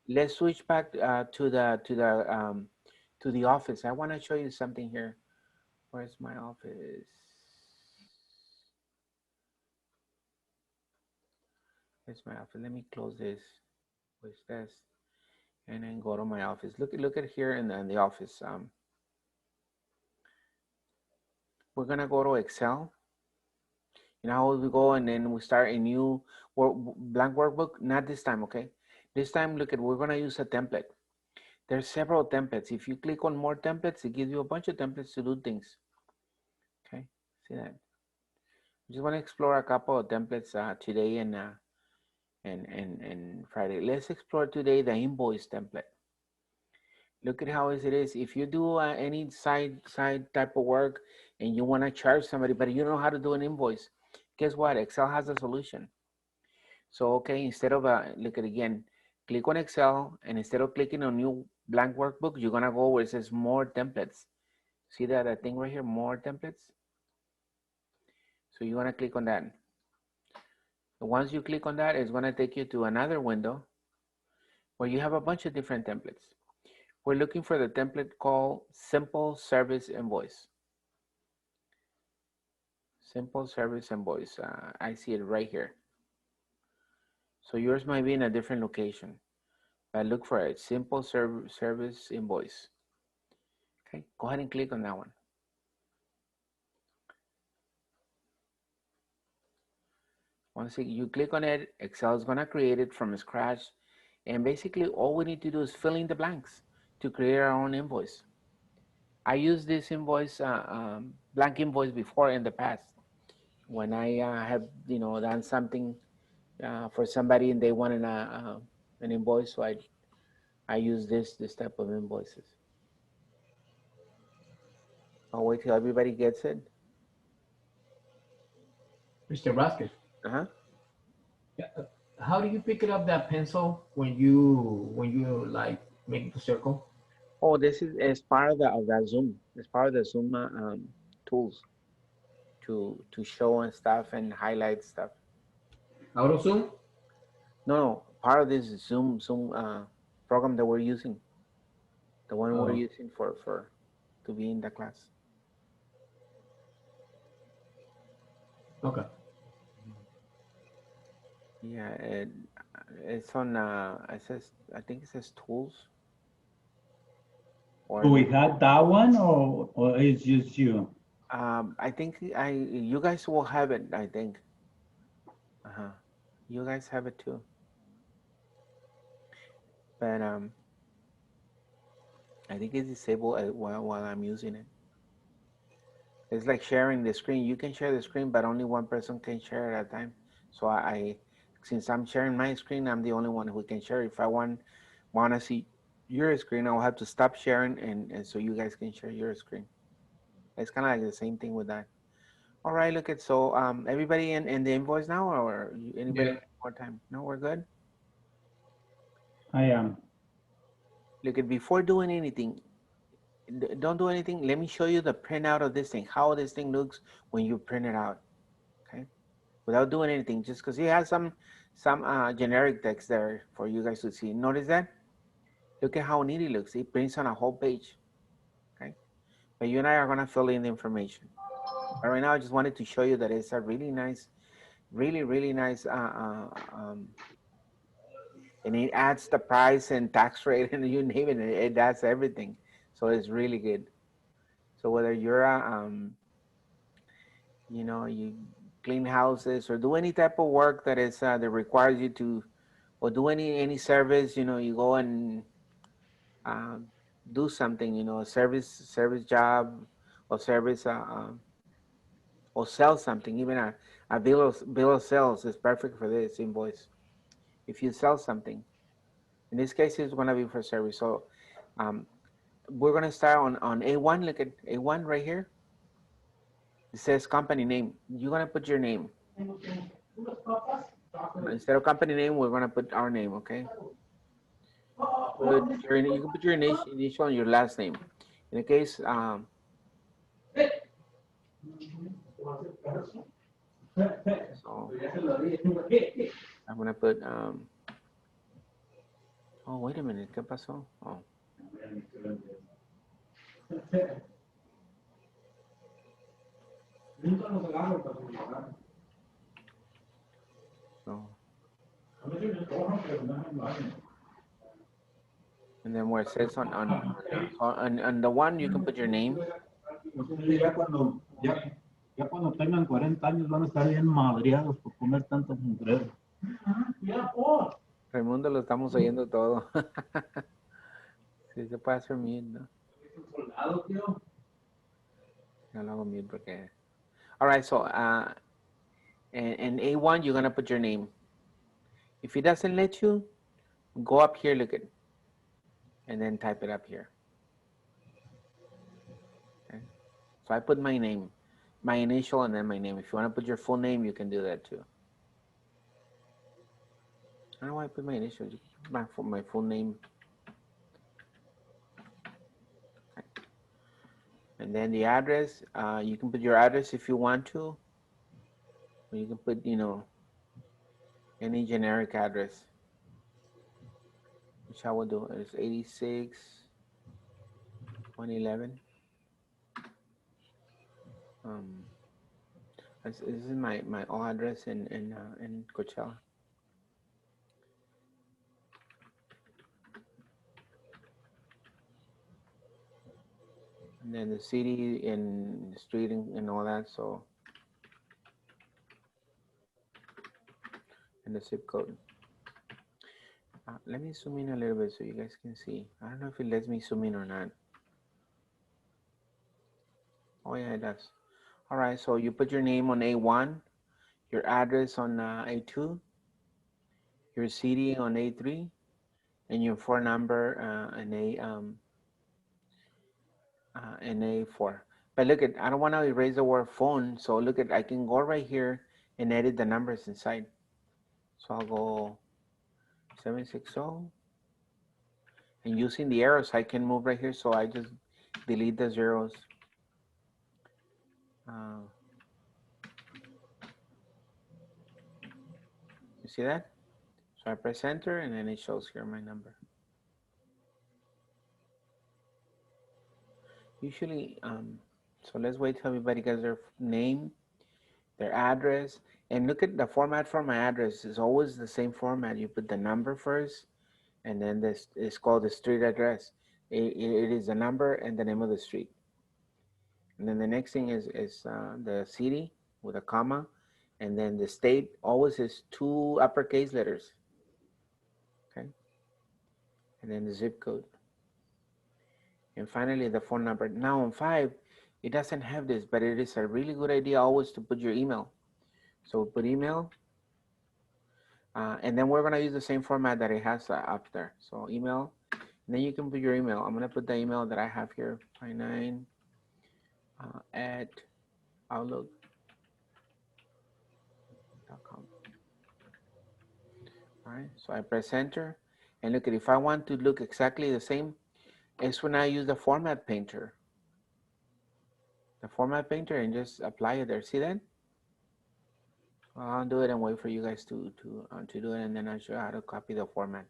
let's switch back to the office. I want to show you something here. Where's my office? Where's my office? Let me close this. Where's this? And then go to my office. Look at here in the office. We're gonna go to Excel. You know how we go and then we start a new blank workbook? Not this time, okay? This time, look at, we're gonna use a template. There's several templates. If you click on more templates, it gives you a bunch of templates to do things. Okay, see that? I just want to explore a couple of templates today and Friday. Let's explore today the invoice template. Look at how easy it is. If you do any side type of work and you want to charge somebody, but you don't know how to do an invoice, guess what? Excel has a solution. So, okay, instead of, look at again, click on Excel, and instead of clicking on new blank workbook, you're gonna go where it says more templates. See that thing right here, more templates? So you wanna click on that. Once you click on that, it's gonna take you to another window where you have a bunch of different templates. We're looking for the template called Simple Service Invoice. Simple Service Invoice, I see it right here. So yours might be in a different location, but look for it, Simple Service Invoice. Okay, go ahead and click on that one. Once you click on it, Excel is gonna create it from scratch. And basically all we need to do is fill in the blanks to create our own invoice. I used this invoice, blank invoice before in the past. When I have, done something for somebody and they wanted an invoice, so I use this type of invoices. I'll wait till everybody gets it. Mr. Vasquez, Uh-huh. how do you pick it up that pencil when you like make the circle? Oh, this is as part of the Zoom. It's part of the Zoom tools to show and stuff and highlight stuff. Out of Zoom? No, part of this Zoom program that we're using, the one we're using for to be in the class. Okay. Yeah, it's on. It says, I think it says tools. Or Do we have that one or it's just you? I think you guys will have it. I think. You guys have it too. But I think it's disabled while I'm using it. It's like sharing the screen. You can share the screen, but only one person can share at a time. So since I'm sharing my screen, I'm the only one who can share. If I want to see your screen, I'll have to stop sharing and so you guys can share your screen. It's kind of like the same thing with that. All right, look at, so everybody in the invoice now, or anybody need more time? No, we're good? I am. Look at, before doing anything, don't do anything. Let me show you the printout of this thing, how this thing looks when you print it out, okay? Without doing anything, just because it has some generic text there for you guys to see. Notice that? Look at how neat it looks. It prints on a whole page, okay? But you and I are gonna fill in the information. But right now, I just wanted to show you that it's a really nice, really nice, and it adds the price and tax rate and you name it, it adds everything. So it's really good. So whether you're you clean houses or do any type of work that is that requires you to, or do any service, you go and do something, a service job or service or sell something. Even a bill of sales is perfect for this invoice. If you sell something, in this case, it's going to be for service. So we're going to start on A1. Look at A1 right here. It says company name. You're going to put your name. Instead of company name, we're going to put our name, okay? You can put your initial and your last name. In the case, so I'm gonna put, oh, wait a minute, ¿qué pasó? Oh, so, and then where it says on the one, you can put your name. Ya cuando tengan 40 años van a estar bien madreados por comer tanto mugrero. Raimundo, lo estamos oyendo todo. Sí, se puede hacer mute, ¿no? No lo hago mute porque... All right, so in A1, you're gonna put your name. If it doesn't let you, go up here, look it, and then type it up here. Okay. So I put my name, my initial, and then my name. If you want to put your full name, you can do that too. I don't know why I put my initial, just my full name. Okay. And then the address, you can put your address if you want to, or you can put, you know, any generic address, which I will do. It's 86-111. This is my old address in Coachella. And then the city and the street and all that, so. And the zip code. Let me zoom in a little bit so you guys can see. I don't know if it lets me zoom in or not. Oh yeah, it does. All right, so you put your name on A1, your address on A2, your city on A3, and your phone number in A4. But look at, I don't want to erase the word phone, so look at, I can go right here and edit the numbers inside. So I'll go 760, and using the arrows, I can move right here, so I just delete the zeros. You see that? So I press enter and then it shows here my number. Usually, so let's wait till everybody gets their name, their address, and look at the format for my address. It's always the same format. You put the number first, and then this is called the street address. It is the number and the name of the street. And then the next thing is the city with a comma, and then the state always is 2 uppercase letters. Okay. And then the zip code. And finally, the phone number. Now on 5, it doesn't have this, but it is a really good idea always to put your email. So put email, and then we're gonna use the same format that it has up there. So email, and then you can put your email. I'm gonna put the email that I have here, 59 at outlook.com. All right, so I press enter, and look at, if I want to look exactly the same, it's when I use the format painter. The format painter, and just apply it there. See that? Well, I'll do it and wait for you guys to do it, and then I'll show you how to copy the format.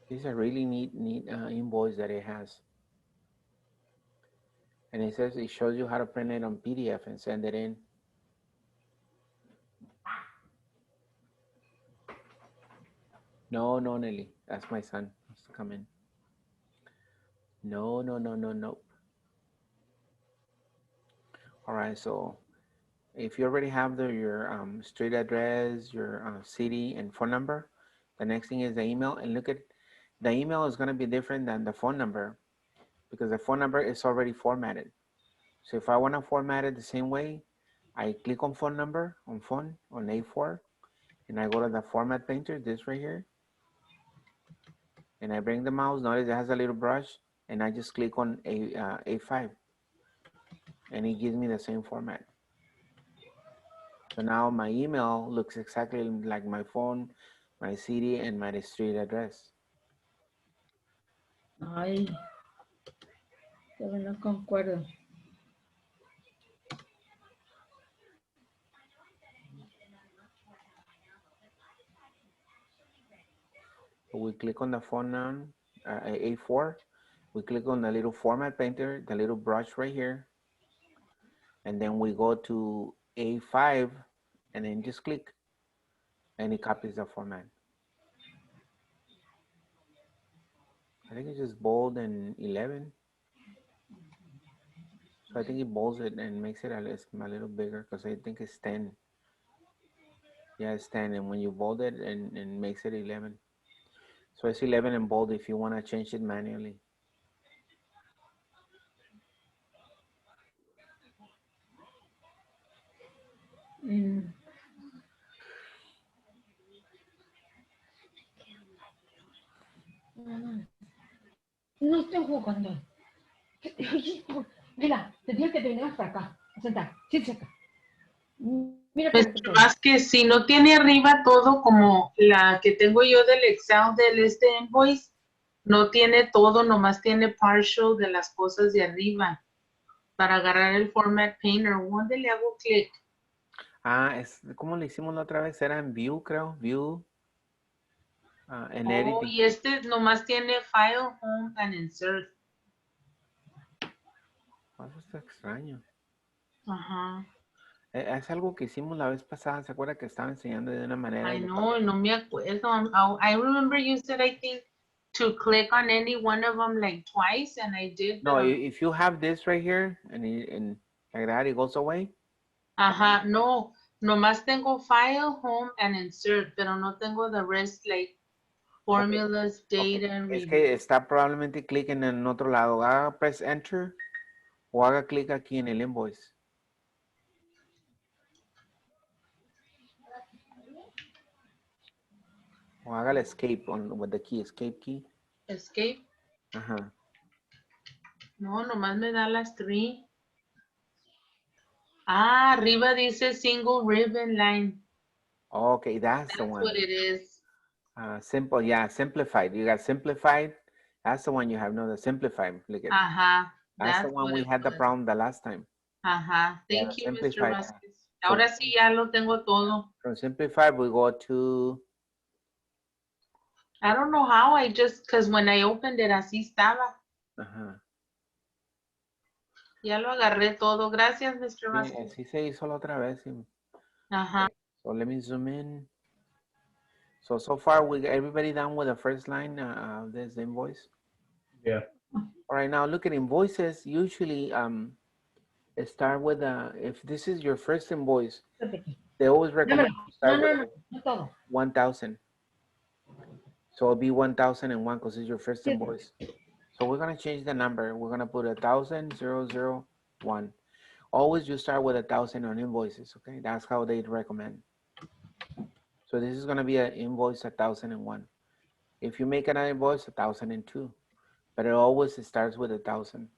This is a really neat invoice that it has. And it says, it shows you how to print it on PDF and send it in. No, Nelly, that's my son. Let's come in. No. All right, so if you already have your street address, your city and phone number, the next thing is the email. And look at, the email is gonna be different than the phone number because the phone number is already formatted. So if I wanna format it the same way, I click on phone number, on phone, on A4, and I go to the format painter, this right here, and I bring the mouse. Notice it has a little brush, and I just click on A5, and it gives me the same format. So now my email looks exactly like my phone, my city, and my street address. Ay, pero no concuerdo. So we click on the phone now, A4. We click on the little format painter, the little brush right here. And then we go to A5 and then just click and it copies the format. I think it's just bold and 11. So I think it bolds it and makes it a little bigger because I think it's 10. Yeah, it's 10. And when you bold it and makes it 11. So it's 11 and bold if you want to change it manually. Mm. No estoy jugando. Mira, te dije que te vinieras para acá. A sentar. Siéntese acá. Mira para que Mr. Vázquez, si no tiene arriba todo como la que tengo yo del Excel del invoice, no tiene todo, nomás tiene partial de las cosas de arriba. Para agarrar el format painter, ¿dónde le hago clic? Ah, es como lo hicimos la otra vez, era en View, creo. View. En Editing. Y este nomás tiene File, Home, and Insert. Eso está extraño. Ajá. Es algo que hicimos la vez pasada, ¿se acuerda que estaba enseñando de una manera? I know, no me acuerdo. I remember you said, I think, to click on any one of them like twice, and I did. No, if you have this right here, and like that, it goes away. Ajá, no, nomás tengo File, Home, and Insert, pero no tengo the rest, like, formulas, data, and Es review. que está probablemente clic en otro lado. Haga press enter o haga clic aquí en el invoice. O haga el escape with the key, escape key. Escape. Ajá. No, nomás me da las 3. Ah, arriba dice single ribbon line. Okay, that's the That's one. what it is. Simple, yeah, simplified. You got simplified. That's the one you have. No, the simplified. Look at. Ajá. That's the one we had the problem the last time. Ajá. Yeah, Thank you, Mr. simplified. Vasquez. Ahora sí ya lo tengo todo. From simplified, we go to. I don't know how, because when I opened it, así estaba. Ajá. Ya lo agarré todo. Gracias, Mr. Sí, Vasquez. así se hizo la otra vez. Ajá. So let me zoom in. So far, everybody done with the first line of this invoice? Yeah. All right, now look at invoices. Usually, start with, if this is your first invoice, they always recommend you start with 1,000. So it'll be 1,001 because it's your first invoice. So we're gonna change the number. We're gonna put 1,001. Always you start with 1,000 on invoices, okay? That's how they recommend. So this is gonna be an invoice 1,001. If you make another invoice, 1,002. But it always starts with 1,000.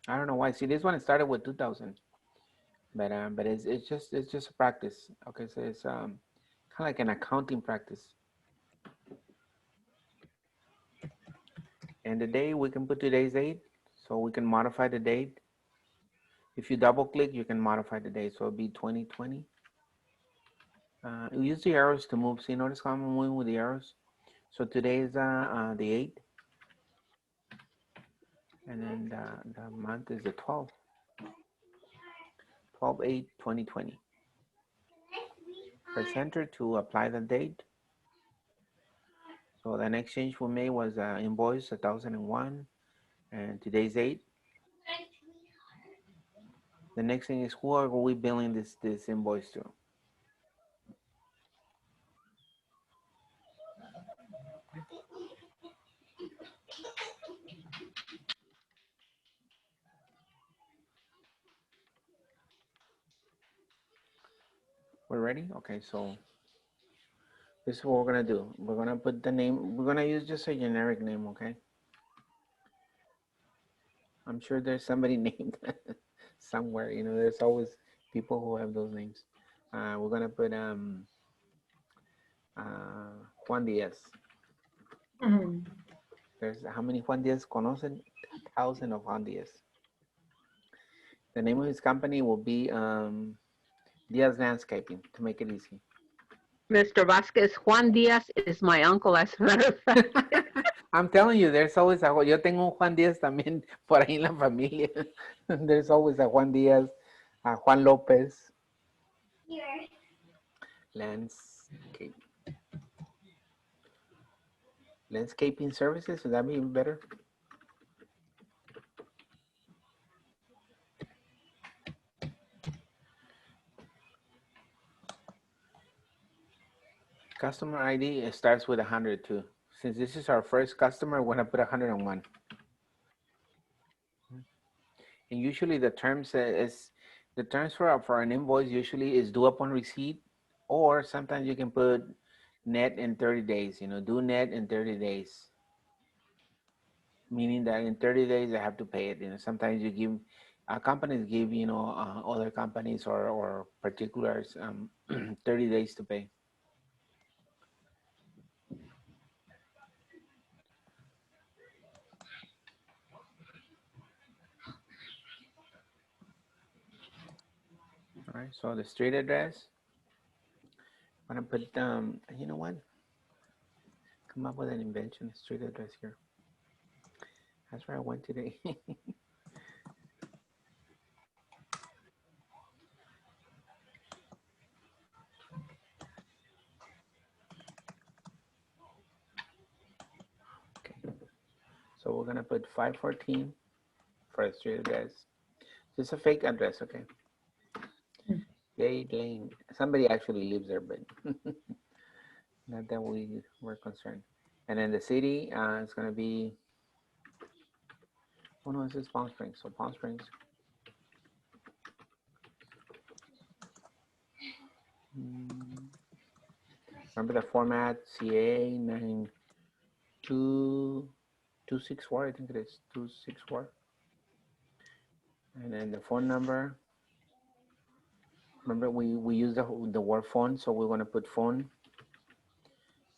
I don't know why. See, this one started with 2,000. But it's just a practice. Okay, so it's kind of like an accounting practice. And the day, we can put today's date, so we can modify the date. If you double click, you can modify the date, so it'll be 2020. We use the arrows to move. See, notice how I'm moving with the arrows. So today is the 8th, and then the month is the 12th. 12/8/2020. Press enter to apply the date. So the next change we made was invoice 1,001, and today's date. The next thing is, who are we billing this invoice to? We're ready? Okay, so this is what we're gonna do. We're gonna put the name, we're gonna use just a generic name, okay? I'm sure there's somebody named somewhere, there's always people who have those names. We're gonna put Juan Diaz. There's how many Juan Diaz conocen? 1,000 of Juan Diaz. The name of his company will be Diaz Landscaping, to make it easy. Mr. Vasquez, Juan Diaz is my uncle, as a matter of fact. I'm telling you, there's always a Yo tengo un Juan Díaz también por ahí en la familia. There's always a Juan Díaz, a Juan López. Here. Landscaping services, would that be better? Customer ID, it starts with 100 too. Since this is our first customer, we're gonna put 101. And usually the terms for an invoice usually is due upon receipt, or sometimes you can put net in 30 days, due net in 30 days. Meaning that in 30 days I have to pay it. Sometimes you give, companies give, other companies or particulars 30 days to pay. All right, so the street address, I'm gonna put, you know what? Come up with an invention, street address here. That's where I went today. Okay, so we're gonna put 514 for the street address. Just a fake address, okay? Gay Lane. Somebody actually lives there, but not that we're concerned. And then the city, it's gonna be, oh no, this is Palm Springs. So Palm Springs. Remember the format, CA 92264, I think it is 264. And then the phone number. Remember we use the word phone, so we're gonna put phone.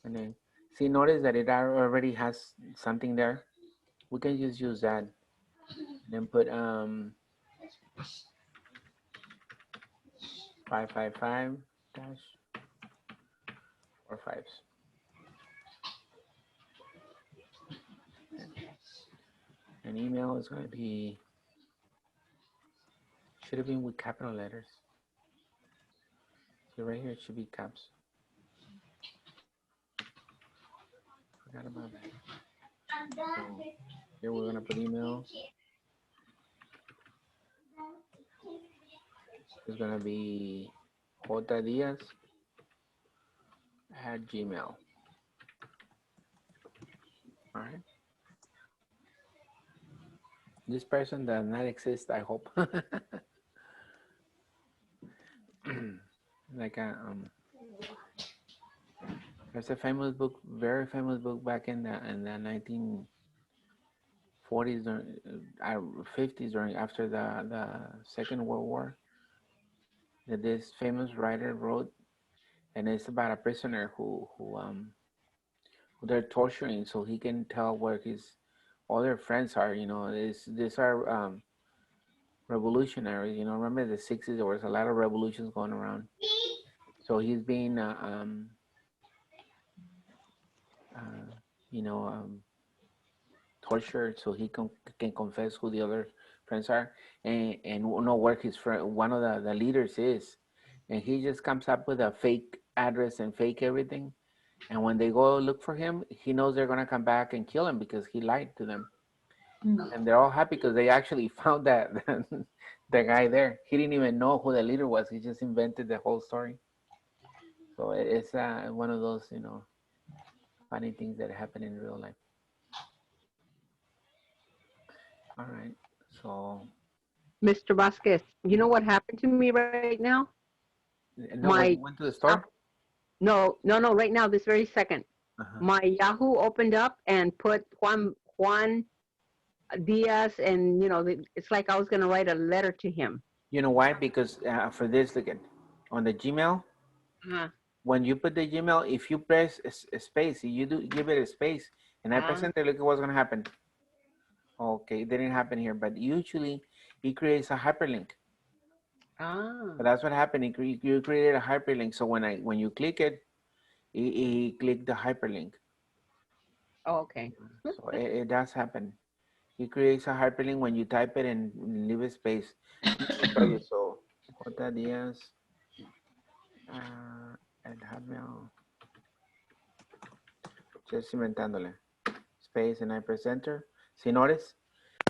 And then see, notice that it already has something there. We can just use that. And then put 555 dash 45s. And email is going to be, should have been with capital letters. So right here it should be caps. Forgot about that. So here we're going to put email. It's going to be jdiaz@gmail. All right. This person does not exist, I hope. Like there's a famous book, very famous book back in the 1940s, 50s, during after the Second World War, that this famous writer wrote, and it's about a prisoner who they're torturing so he can tell where his other friends are. These are revolutionaries. Remember the 60s, there was a lot of revolutions going around. So he's being tortured so he can confess who the other friends are and know where his friend, one of the leaders is. And he just comes up with a fake address and fake everything. And when they go look for him, he knows they're going to come back and kill him because he lied to them. And they're all happy because they actually found that the guy there. He didn't even know who the leader was. He just invented the whole story. So it's one of those, funny things that happen in real life. All right, so. Mr. Vasquez, you know what happened to me right now? No, you went to the store? No, right now, this very second. My Yahoo opened up and put Juan Diaz, and it's like I was going to write a letter to him. You know why? Because for this, look at, on the Gmail, when you put the Gmail, if you press a space, you do give it a space, and I press enter, look at what's gonna happen. Okay, it didn't happen here, but usually it creates a hyperlink. So that's what happened. You created a hyperlink. So when you click it, it click the hyperlink. Oh, okay. So it does happen. It creates a hyperlink when you type it and leave a space. Let me show you. So J Diaz at Hotmail. Just inventándole. Space and I press enter. See, notice?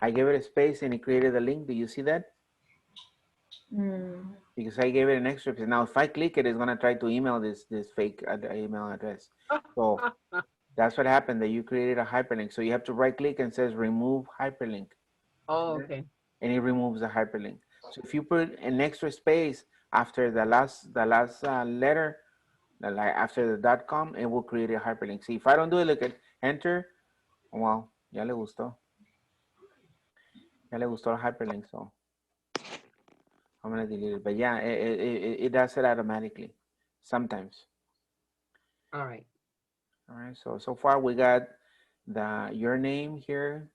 I gave it a space and it created a link. Do you see that? Because I gave it an extra space. Now, if I click it, it's going to try to email this fake email address. So that's what happened, that you created a hyperlink. So you have to right click and says remove hyperlink. Oh, okay. And it removes the hyperlink. So if you put an extra space after the last letter, like after the .com, it will create a hyperlink. See, if I don't do it, look at enter. Well, ya le gustó. Ya le gustó el hyperlink, so I'm gonna delete it. But yeah, it does it automatically sometimes. All right. All right. So far we got your name here,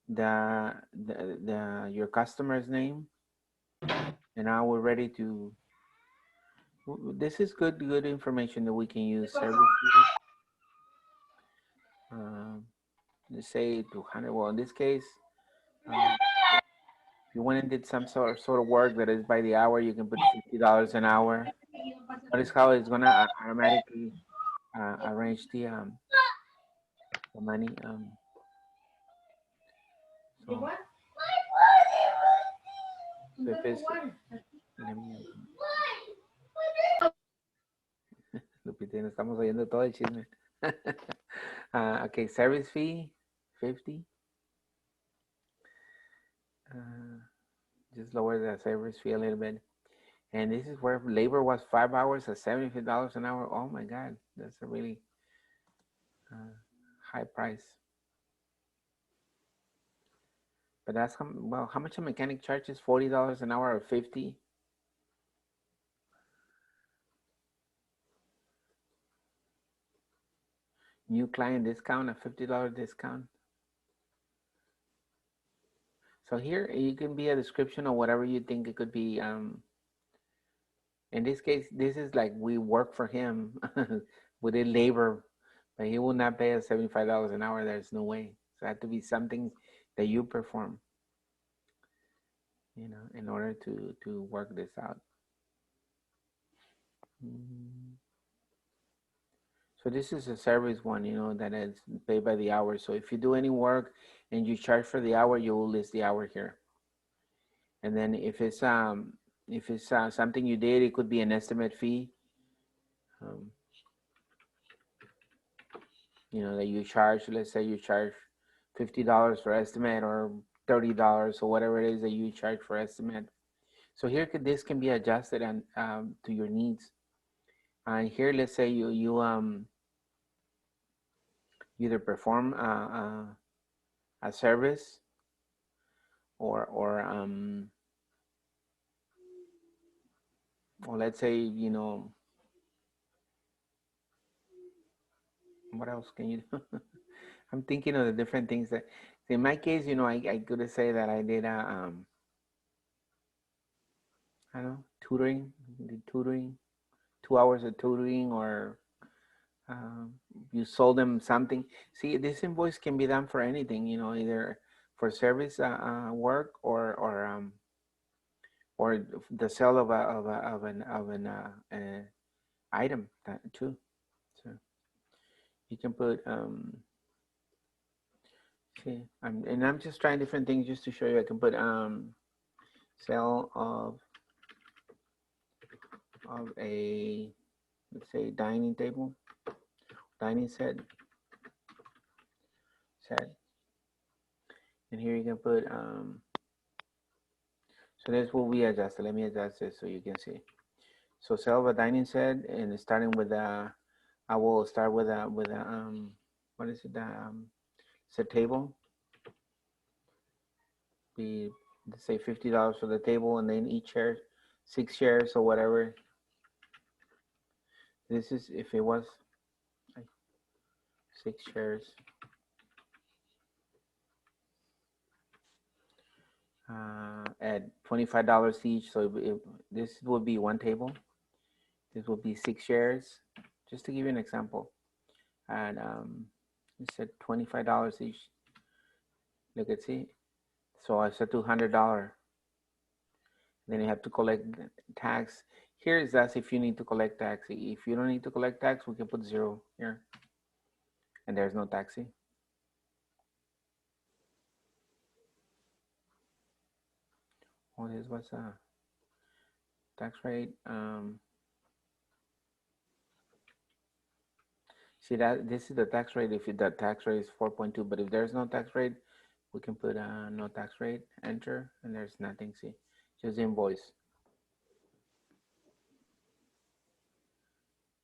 your customer's name, and now we're ready to. This is good information that we can use. Service fee. Let's say 200. Well, in this case, if you went and did some sort of work that is by the hour, you can put $50 an hour. Notice how it's gonna automatically arrange the money. So if it's, let me, Lupita, nos estamos oyendo todo el chisme. Okay, service fee, 50. Just lower the service fee a little bit. And this is where labor was 5 hours at $75 an hour. Oh my God, that's a really high price. But that's how much a mechanic charges? $40 an hour or 50? New client discount, a $50 discount. So here you can be a description of whatever you think it could be. In this case, this is like we work for him. We did labor, but he will not pay us $75 an hour. There's no way. So it had to be something that you perform, you know, in order to work this out. So this is a service one, you know, that is paid by the hour. So if you do any work and you charge for the hour, you will list the hour here. And then if it's something you did, it could be an estimate fee. You know, that you charge. Let's say you charge $50 for estimate, or $30, or whatever it is that you charge for estimate. So here this can be adjusted and to your needs. And here, let's say you either perform a service or let's say, you know, what else can you do? I'm thinking of the different things that, in my case, you know, I could say that I did I don't know, tutoring, 2 hours of tutoring, or you sold them something. See, this invoice can be done for anything, you know, either for service work or the sale of an item too. So you can put see, I'm just trying different things just to show you. I can put sale of a, let's say, dining table, dining set, and here you can put so this will be adjusted. Let me adjust this so you can see. So sell of a dining set, and starting with I will start with a what is it? It's a table. Be, let's say, $50 for the table, and then each chair, 6 chairs or whatever, This is if it was like 6 shares. At $25 each, so this would be one table. This would be 6 shares, just to give you an example. And it said $25 each. Look at see. So I said $200. Then you have to collect tax. Here is that's if you need to collect tax. If you don't need to collect tax, we can put 0 here. And there's no taxi. Oh, this was a tax rate. See that this is the tax rate if the tax rate is 4.2, but if there's no tax rate, we can put no tax rate, enter, and there's nothing, see, just invoice.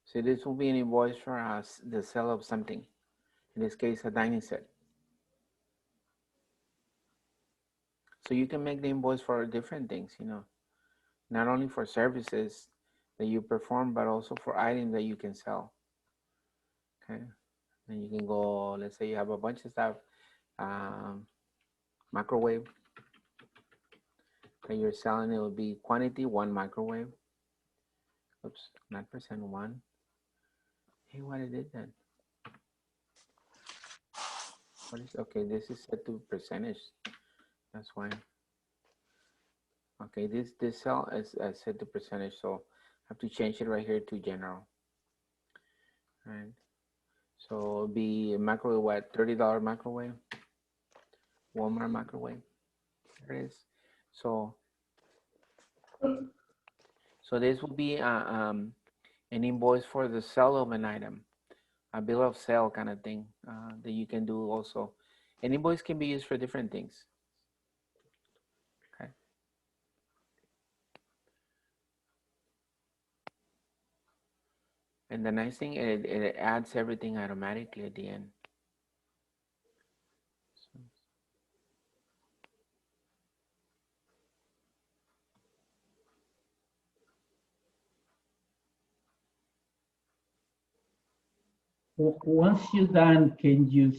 So this will be an invoice for us, the sale of something, in this case, a dining set. So you can make the invoice for different things, you know, not only for services that you perform, but also for items that you can sell. Okay, and you can go, let's say you have a bunch of stuff, microwave that you're selling, it will be quantity 1 microwave. Oops, not percent 1. Hey, what I did that? What is okay? This is set to percentage. That's why. Okay, this cell is set to percentage, so I have to change it right here to general. All right. So it'll be a microwave, what, $30 microwave, Walmart microwave. There it is. So this will be an invoice for the sale of an item, a bill of sale kind of thing that you can do also. An invoice can be used for different things. Okay. And the nice thing, it adds everything automatically at the end. Once you're done, can you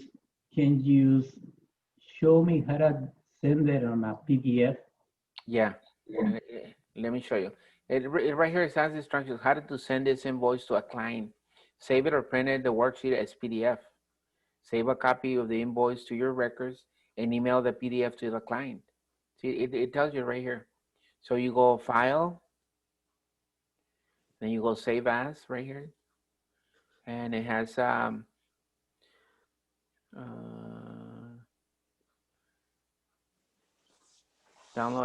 show me how to send it on a PDF? Yeah. Let me show you. Right here it says instructions how to send this invoice to a client. Save it or print it the worksheet as PDF. Save a copy of the invoice to your records and email the PDF to the client. See, it tells you right here. So you go File, then you go Save As right here, and it has download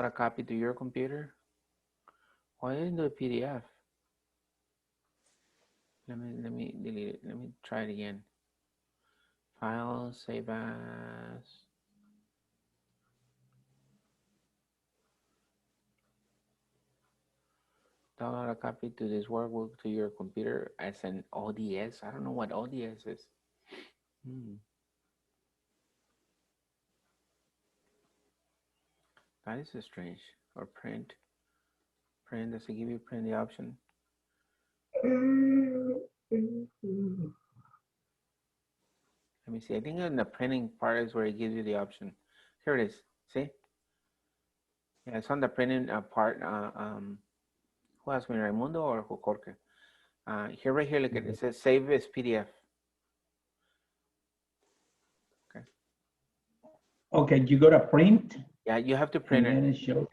a copy to your computer. Why didn't do a PDF? Let me delete it. Let me try it again. File, Save As. Download a copy to this workbook to your computer as an ODS. I don't know what ODS is. That is strange. Or print. Print, does it give you print the option? Let me see. I think in the printing part is where it gives you the option. Here it is. See? Yeah, it's on the printing part. Who asked me, Raimundo or Jorge? Here, right here, look at it. It says save as PDF. Okay. Okay, you got to print. Yeah, you have to print it.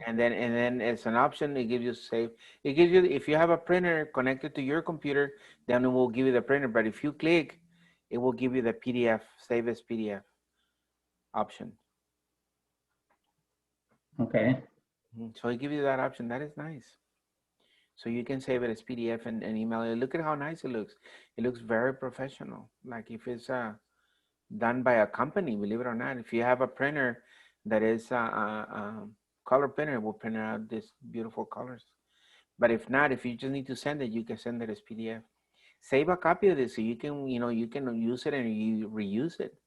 And then it's an option. It gives you save. It gives you, if you have a printer connected to your computer, then it will give you the printer. But if you click, it will give you the PDF, save as PDF option. Okay. So it gives you that option. That is nice. So you can save it as PDF and email it. Look at how nice it looks. It looks very professional. Like if it's done by a company, believe it or not. If you have a printer that is a color printer, it will print out these beautiful colors. But if not, if you just need to send it, you can send it as PDF. Save a copy of this so you can, you can use it and you reuse it.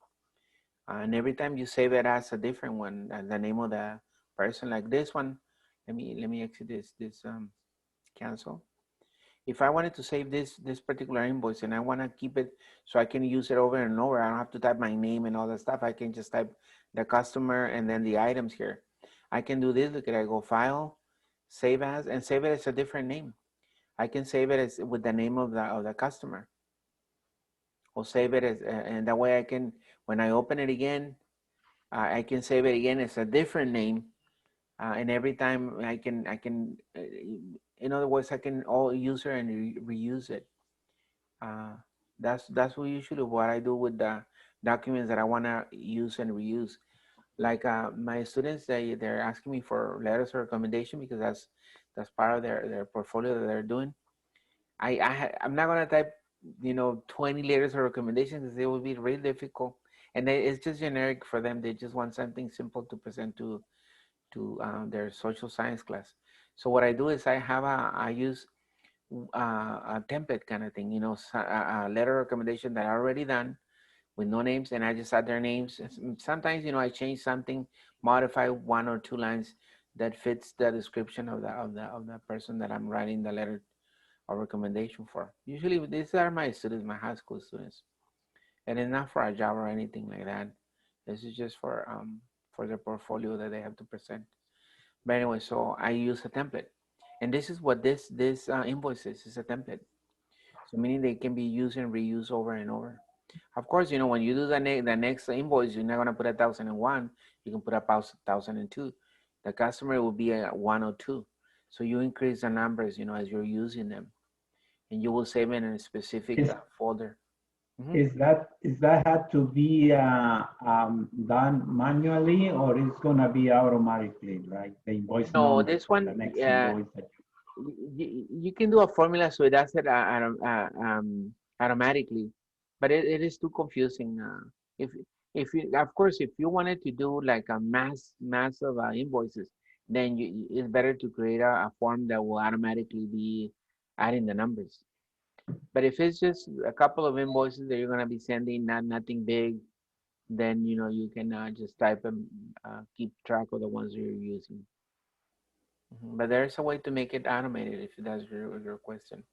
And every time you save it as a different one, the name of the person, like this one. Let me exit this cancel. if I wanted to save this particular invoice and I want to keep it so I can use it over and over, I don't have to type my name and all that stuff. I can just type the customer and then the items here. I can do this. Look at, I go file, save as, and save it as a different name. I can save it as with the name of the customer, or save it as, and that way I can, when I open it again, I can save it again as a different name, and every time I can, in other words, I can all use it and reuse it. That's usually what I do with the documents that I want to use and reuse. Like my students, they're asking me for letters of recommendation because that's part of their portfolio that they're doing. I'm not gonna type 20 letters of recommendation because it would be really difficult, and it's just generic for them. They just want something simple to present to their social science class. So what I do is I use a template kind of thing, a letter of recommendation that I already done with no names, and I just add their names. Sometimes, I change something, modify one or two lines that fits the description of the person that I'm writing the letter of recommendation for. Usually, these are my students, my high school students, and it's not for a job or anything like that. This is just for the portfolio that they have to present. But anyway, so I use a template, and this is what this invoice is a template. So meaning they can be used and reused over and over. Of course, when you do the next invoice, you're not gonna put 1,001. You can put 1,002. The customer will be a 102. So you increase the numbers, as you're using them, and you will save it in a specific folder. Mm-hmm. Is that had to be done manually, or is gonna be automatically, like the invoice? No, this one, the next invoice that you can do a formula so it does it automatically, but it is too confusing. If you, of course, if you wanted to do like a mass of invoices, then it's better to create a form that will automatically be adding the numbers. But if it's just a couple of invoices that you're gonna be sending, nothing big, then you can just type and keep track of the ones you're using. But there's a way to make it automated if that's your question.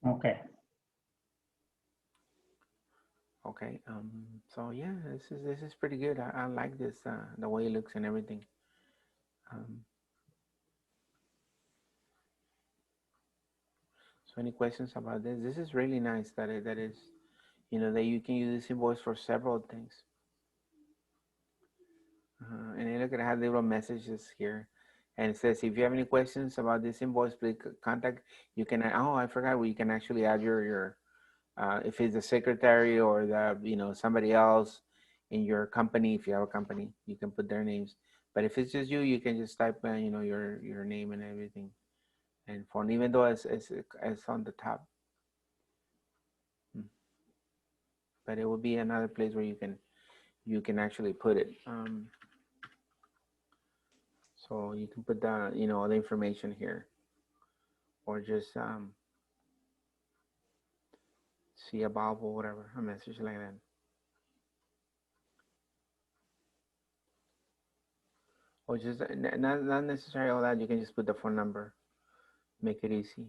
okay. Okay. So yeah, this is pretty good. I like this the way it looks and everything. So any questions about this? This is really nice that that is, that you can use this invoice for several things. And you look at, I have little messages here, and it says if you have any questions about this invoice, please contact. You can. Oh, I forgot. You can actually add your if it's the secretary or the somebody else in your company. If you have a company, you can put their names. But if it's just you, you can just type your name and everything, and phone, even though it's on the top. But it will be another place where you can actually put it. So you can put the all the information here, or just see a bulb or whatever, a message like that. Or just not necessarily all that. You can just put the phone number, make it easy.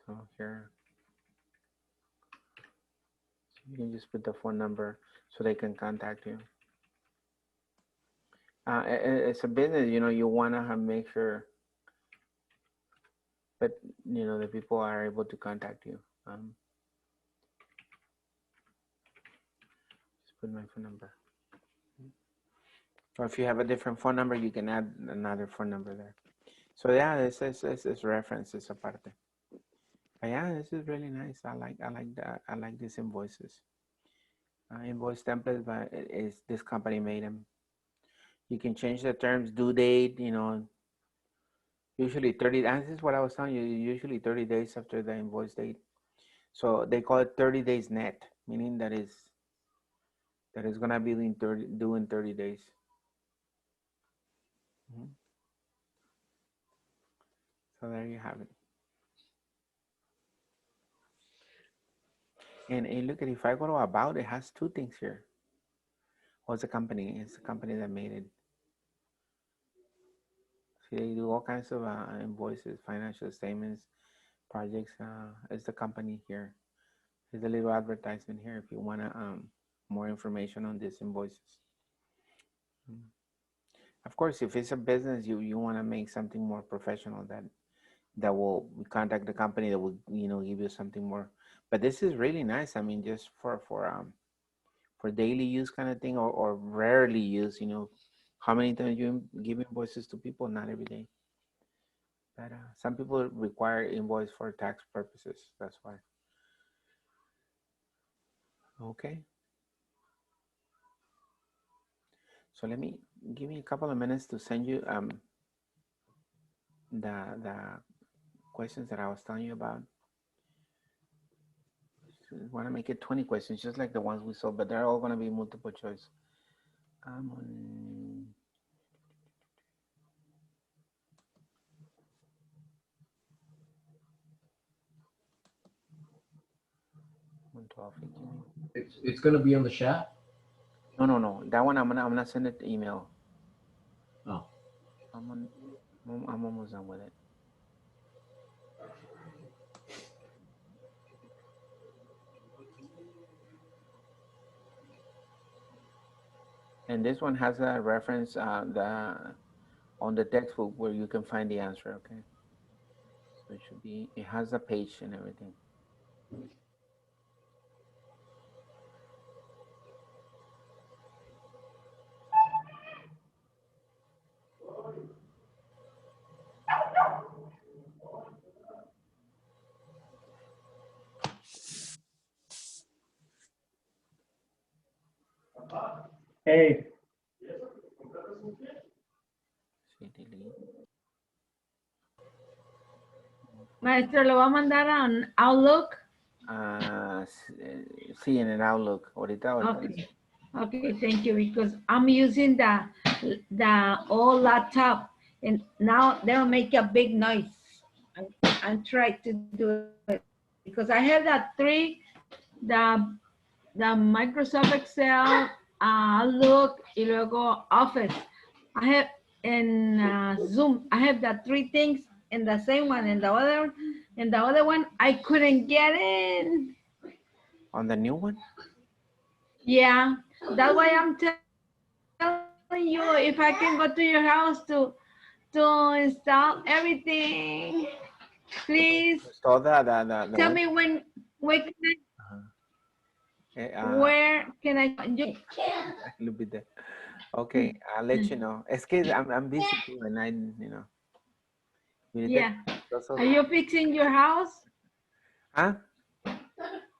So here, you can just put the phone number so they can contact you. It's a business, you want to make sure, but the people are able to contact you. Just put my phone number. Or if you have a different phone number, you can add another phone number there. So yeah, this is references aparte. But yeah, this is really nice. I like that. I like these invoices. Invoice templates, but it's this company made them. You can change the terms, due date. Usually 30. This is what I was telling you. Usually 30 days after the invoice date. So they call it 30 days net, meaning that is gonna be due in 30 days. So there you have it. And look at, if I go to about, it has two things here. Oh, it's a company. It's the company that made it. They do all kinds of invoices, financial statements, projects. It's the company here. There's a little advertisement here if you want more information on these invoices. Of course, if it's a business, you want to make something more professional that will contact the company that will give you something more. But this is really nice. I mean, just for daily use kind of thing, or rarely use. How many times you give invoices to people? Not every day. But some people require invoice for tax purposes. That's why. Okay. So give me a couple of minutes to send you the questions that I was telling you about. So I want to make it 20 questions, just like the ones we saw, but they're all going to be multiple choice. I'm on 112. It's gonna be on the chat. No. That one I'm gonna send it email. Oh. I'm almost done with it. And this one has a reference on the textbook where you can find the answer. Okay. So it has a page and everything. Hey, Maestro, ¿lo va a mandar a Outlook? Sí, en el Outlook. Ahorita. Okay, thank you, because I'm using the old laptop and now they'll make a big noise. I'm trying to do it because I have that the Microsoft Excel, Outlook, y luego Office. I have in Zoom, I have the three things in the same one, and the other one I couldn't get in. On the new one? Yeah, that's why I'm telling you if I can go to your house to install everything. Please So tell me when can where can I join? Okay, I'll let you know. Es que I'm busy too, and Yeah. Are you fixing your house? Huh?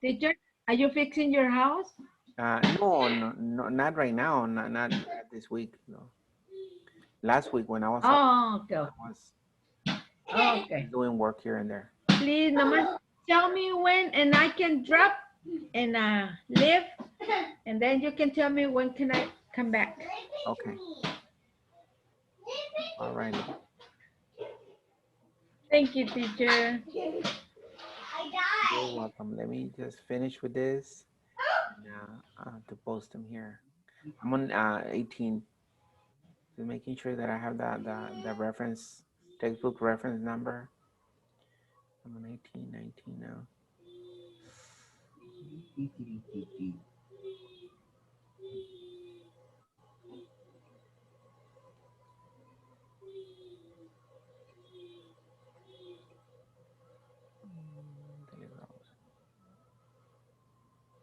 Teacher, are you fixing your house? No, not right now. Not this week. No. Last week when I was Okay. I was doing work here and there. Please, nomás tell me when, and I can drop and leave, and then you can tell me when can I come back. Okay. All right. Thank you, teacher. You're welcome. Let me just finish with this and, to post them here. I'm on 18. Just making sure that I have the reference, textbook reference number. I'm on 18, 19 now.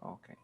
Okay.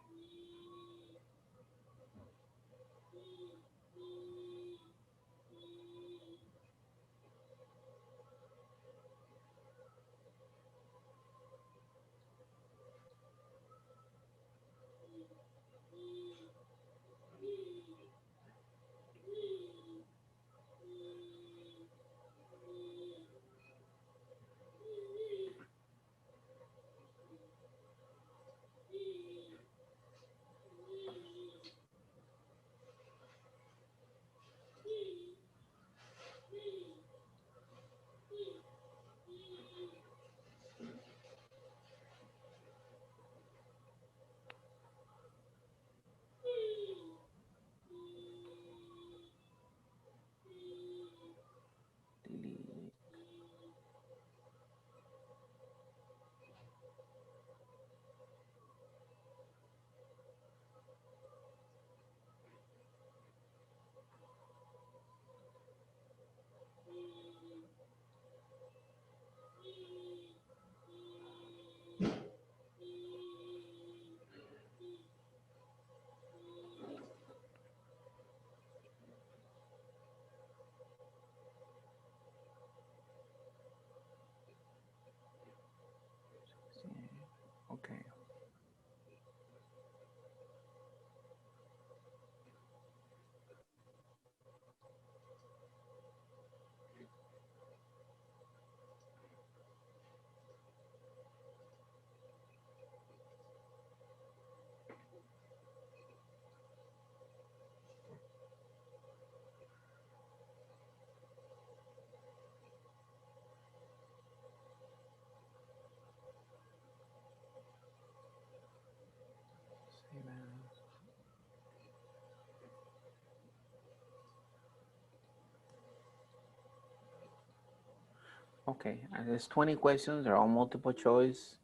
Okay, there's 20 questions. They're all multiple choice.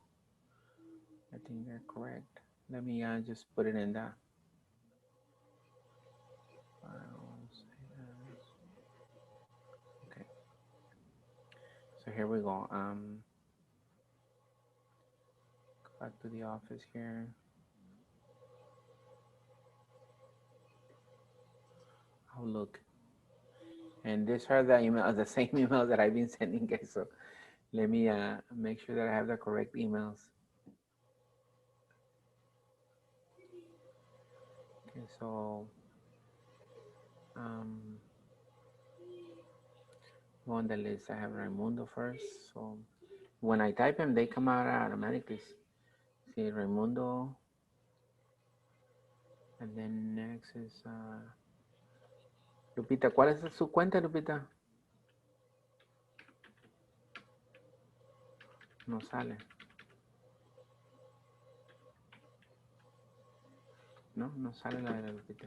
I think they're correct. Let me just put it in that. Okay. So here we go. Go back to the office here. Outlook. And these are the emails, the same emails that I've been sending, guys. So let me make sure that I have the correct emails. Okay, so on the list, I have Raimundo first. So when I type them, they come out automatically. See, Raimundo. And then next is Lupita. ¿Cuál es su cuenta, Lupita? No sale. No, no sale la de la Lupita.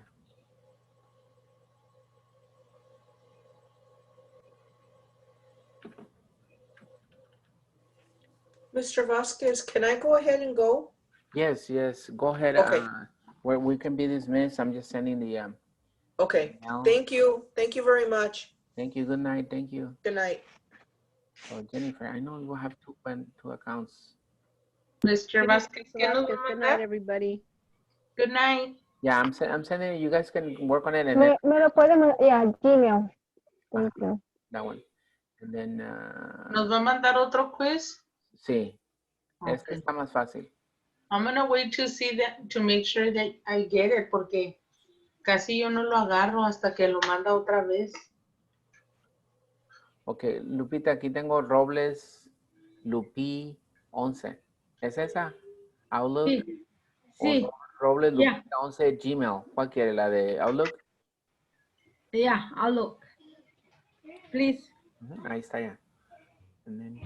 Mr. Vasquez, can I go ahead and go? Yes, yes. Go ahead. Okay. Where we can be dismissed. I'm just sending the Okay. email. Thank you. Thank you very much. Thank you. Good night. Thank you. Good night. So Jennifer, I know you will have two accounts. Mr. Vasquez, ¿qué nos va a Good mandar? night, everybody. Good night. Yeah, I'm sending it. You guys can work on it and Me then lo puede mandar, yeah, Gmail. Thank you. that one. And then ¿Nos va a mandar otro quiz? sí. Okay. Este está más fácil. I'm gonna wait to see that, to make sure that I get it, porque casi yo no lo agarro hasta que lo manda otra vez. Ok, Lupita, aquí tengo Robles Lupi 11. ¿Es esa? Outlook. Sí. Sí. O Robles Lupi Yeah. 11 Gmail. ¿Cuál quiere? ¿La de Outlook? Yeah, I'll look. Please. Ahí está ya. And then,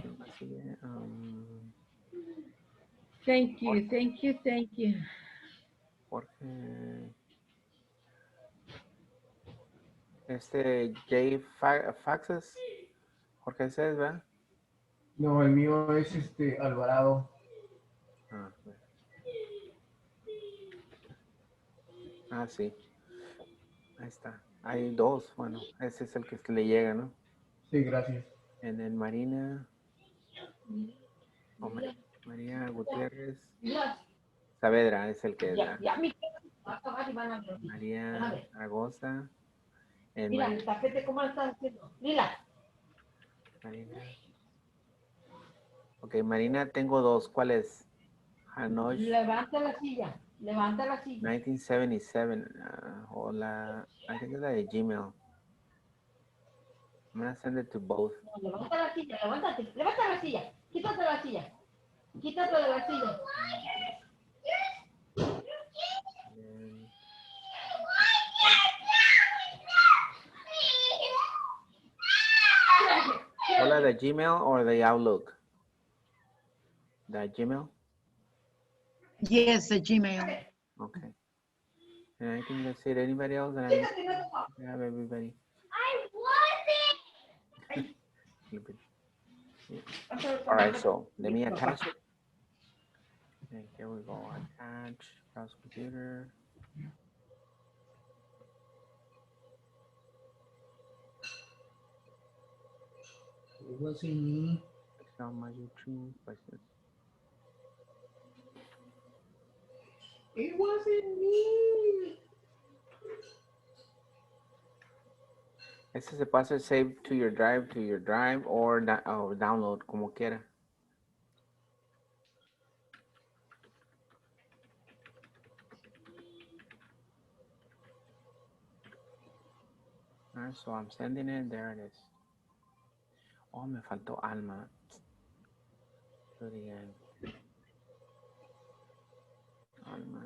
Thank you, thank you, thank you. Jorge. Jay Faxes. Jorge Cés, ¿verdad? No, el mío es Alvarado. Sí. Ahí está. Hay dos. Bueno, ese es el que le llega, ¿no? Sí, gracias. En el Marina. María Gutiérrez. Saavedra es el que da. María Zaragoza. Mira, el tapete, ¿cómo lo estás haciendo? Lila. Marina. Ok, Marina, tengo dos. ¿Cuál es? Hanoi. Levanta la silla. Levanta la silla. 1977. Hola. I think it's a Gmail. I'm going to send it to both. No, levanta la silla, levántate. Levanta la silla. Quítate la silla. Quítate de la silla. Hola, the Gmail or the Outlook? The Gmail? Yes, the Gmail. Okay. And I think that's it. Anybody else? And I have everybody. All right, so let me attach it. And here we go. Attach, browse computer. It wasn't me. Excel module 2 questions. It wasn't me. Este se puede hacer save to your drive, or download, como quiera. All right, so I'm sending it. There it is. Oh, me faltó Alma. Do it again. Alma.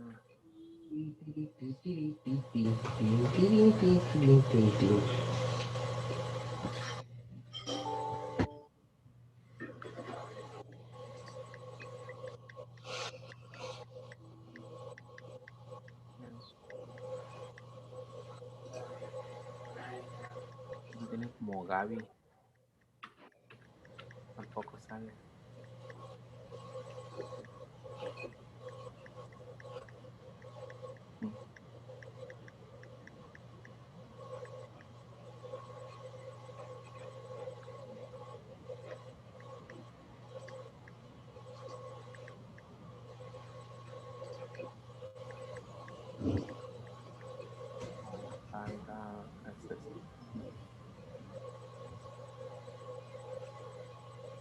No tiene como Gaby.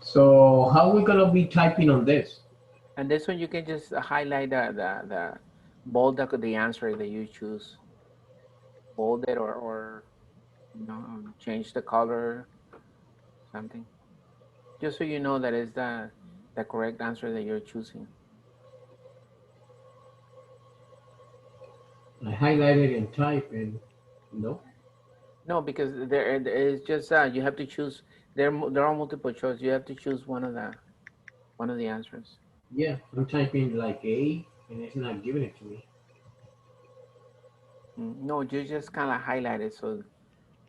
So how we gonna be typing on this? And this one you can just highlight the bold the answer that you choose, bold it or you know change the color, something, just so you know that is the correct answer that you're choosing. I highlighted and type and no. No, because there is just you have to choose. There are multiple choices. You have to choose one of the answers. Yeah, I'm typing like A and it's not giving it to me. No, you just kind of highlight it so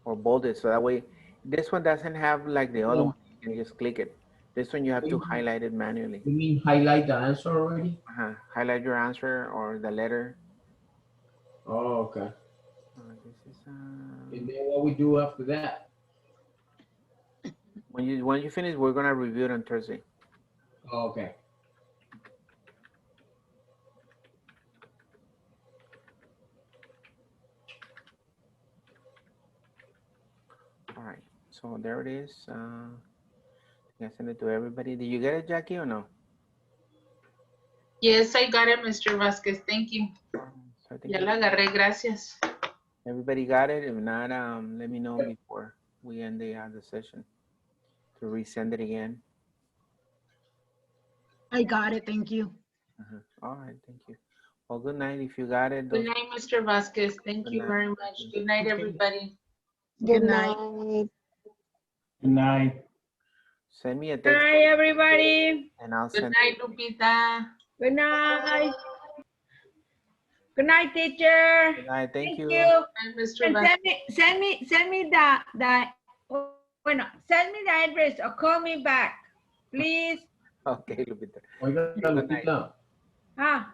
or bold it so that way this one doesn't have like the other one. You can just click it. This one you have to highlight it manually. You mean highlight the answer already? Highlight your answer or the letter. Oh, okay. This is And then what we do after that? when you finish, we're gonna review it on Thursday. Oh, okay. All right, so there it is. I send it to everybody. Did you get it, Jackie, or no? Yes, I got it, Mr. Vasquez. Thank you. So I think Ya la agarré, gracias. everybody got it. If not, let me know before we end the session to resend it again. I got it, thank you. All right, thank you. Well, good night. If you got it. Good night, Mr. Vasquez. Thank you very much. Good night, everybody. Good night. Good night. Send me a Good text. night, everybody. And I'll Good send night, Lupita. Good night. Good night, teacher. Good night. Thank you. Bye, Mr. And Vasquez. send me send me the address or call me back, please. Okay, Lupita. Oiga, Good night. Lupita. Ah.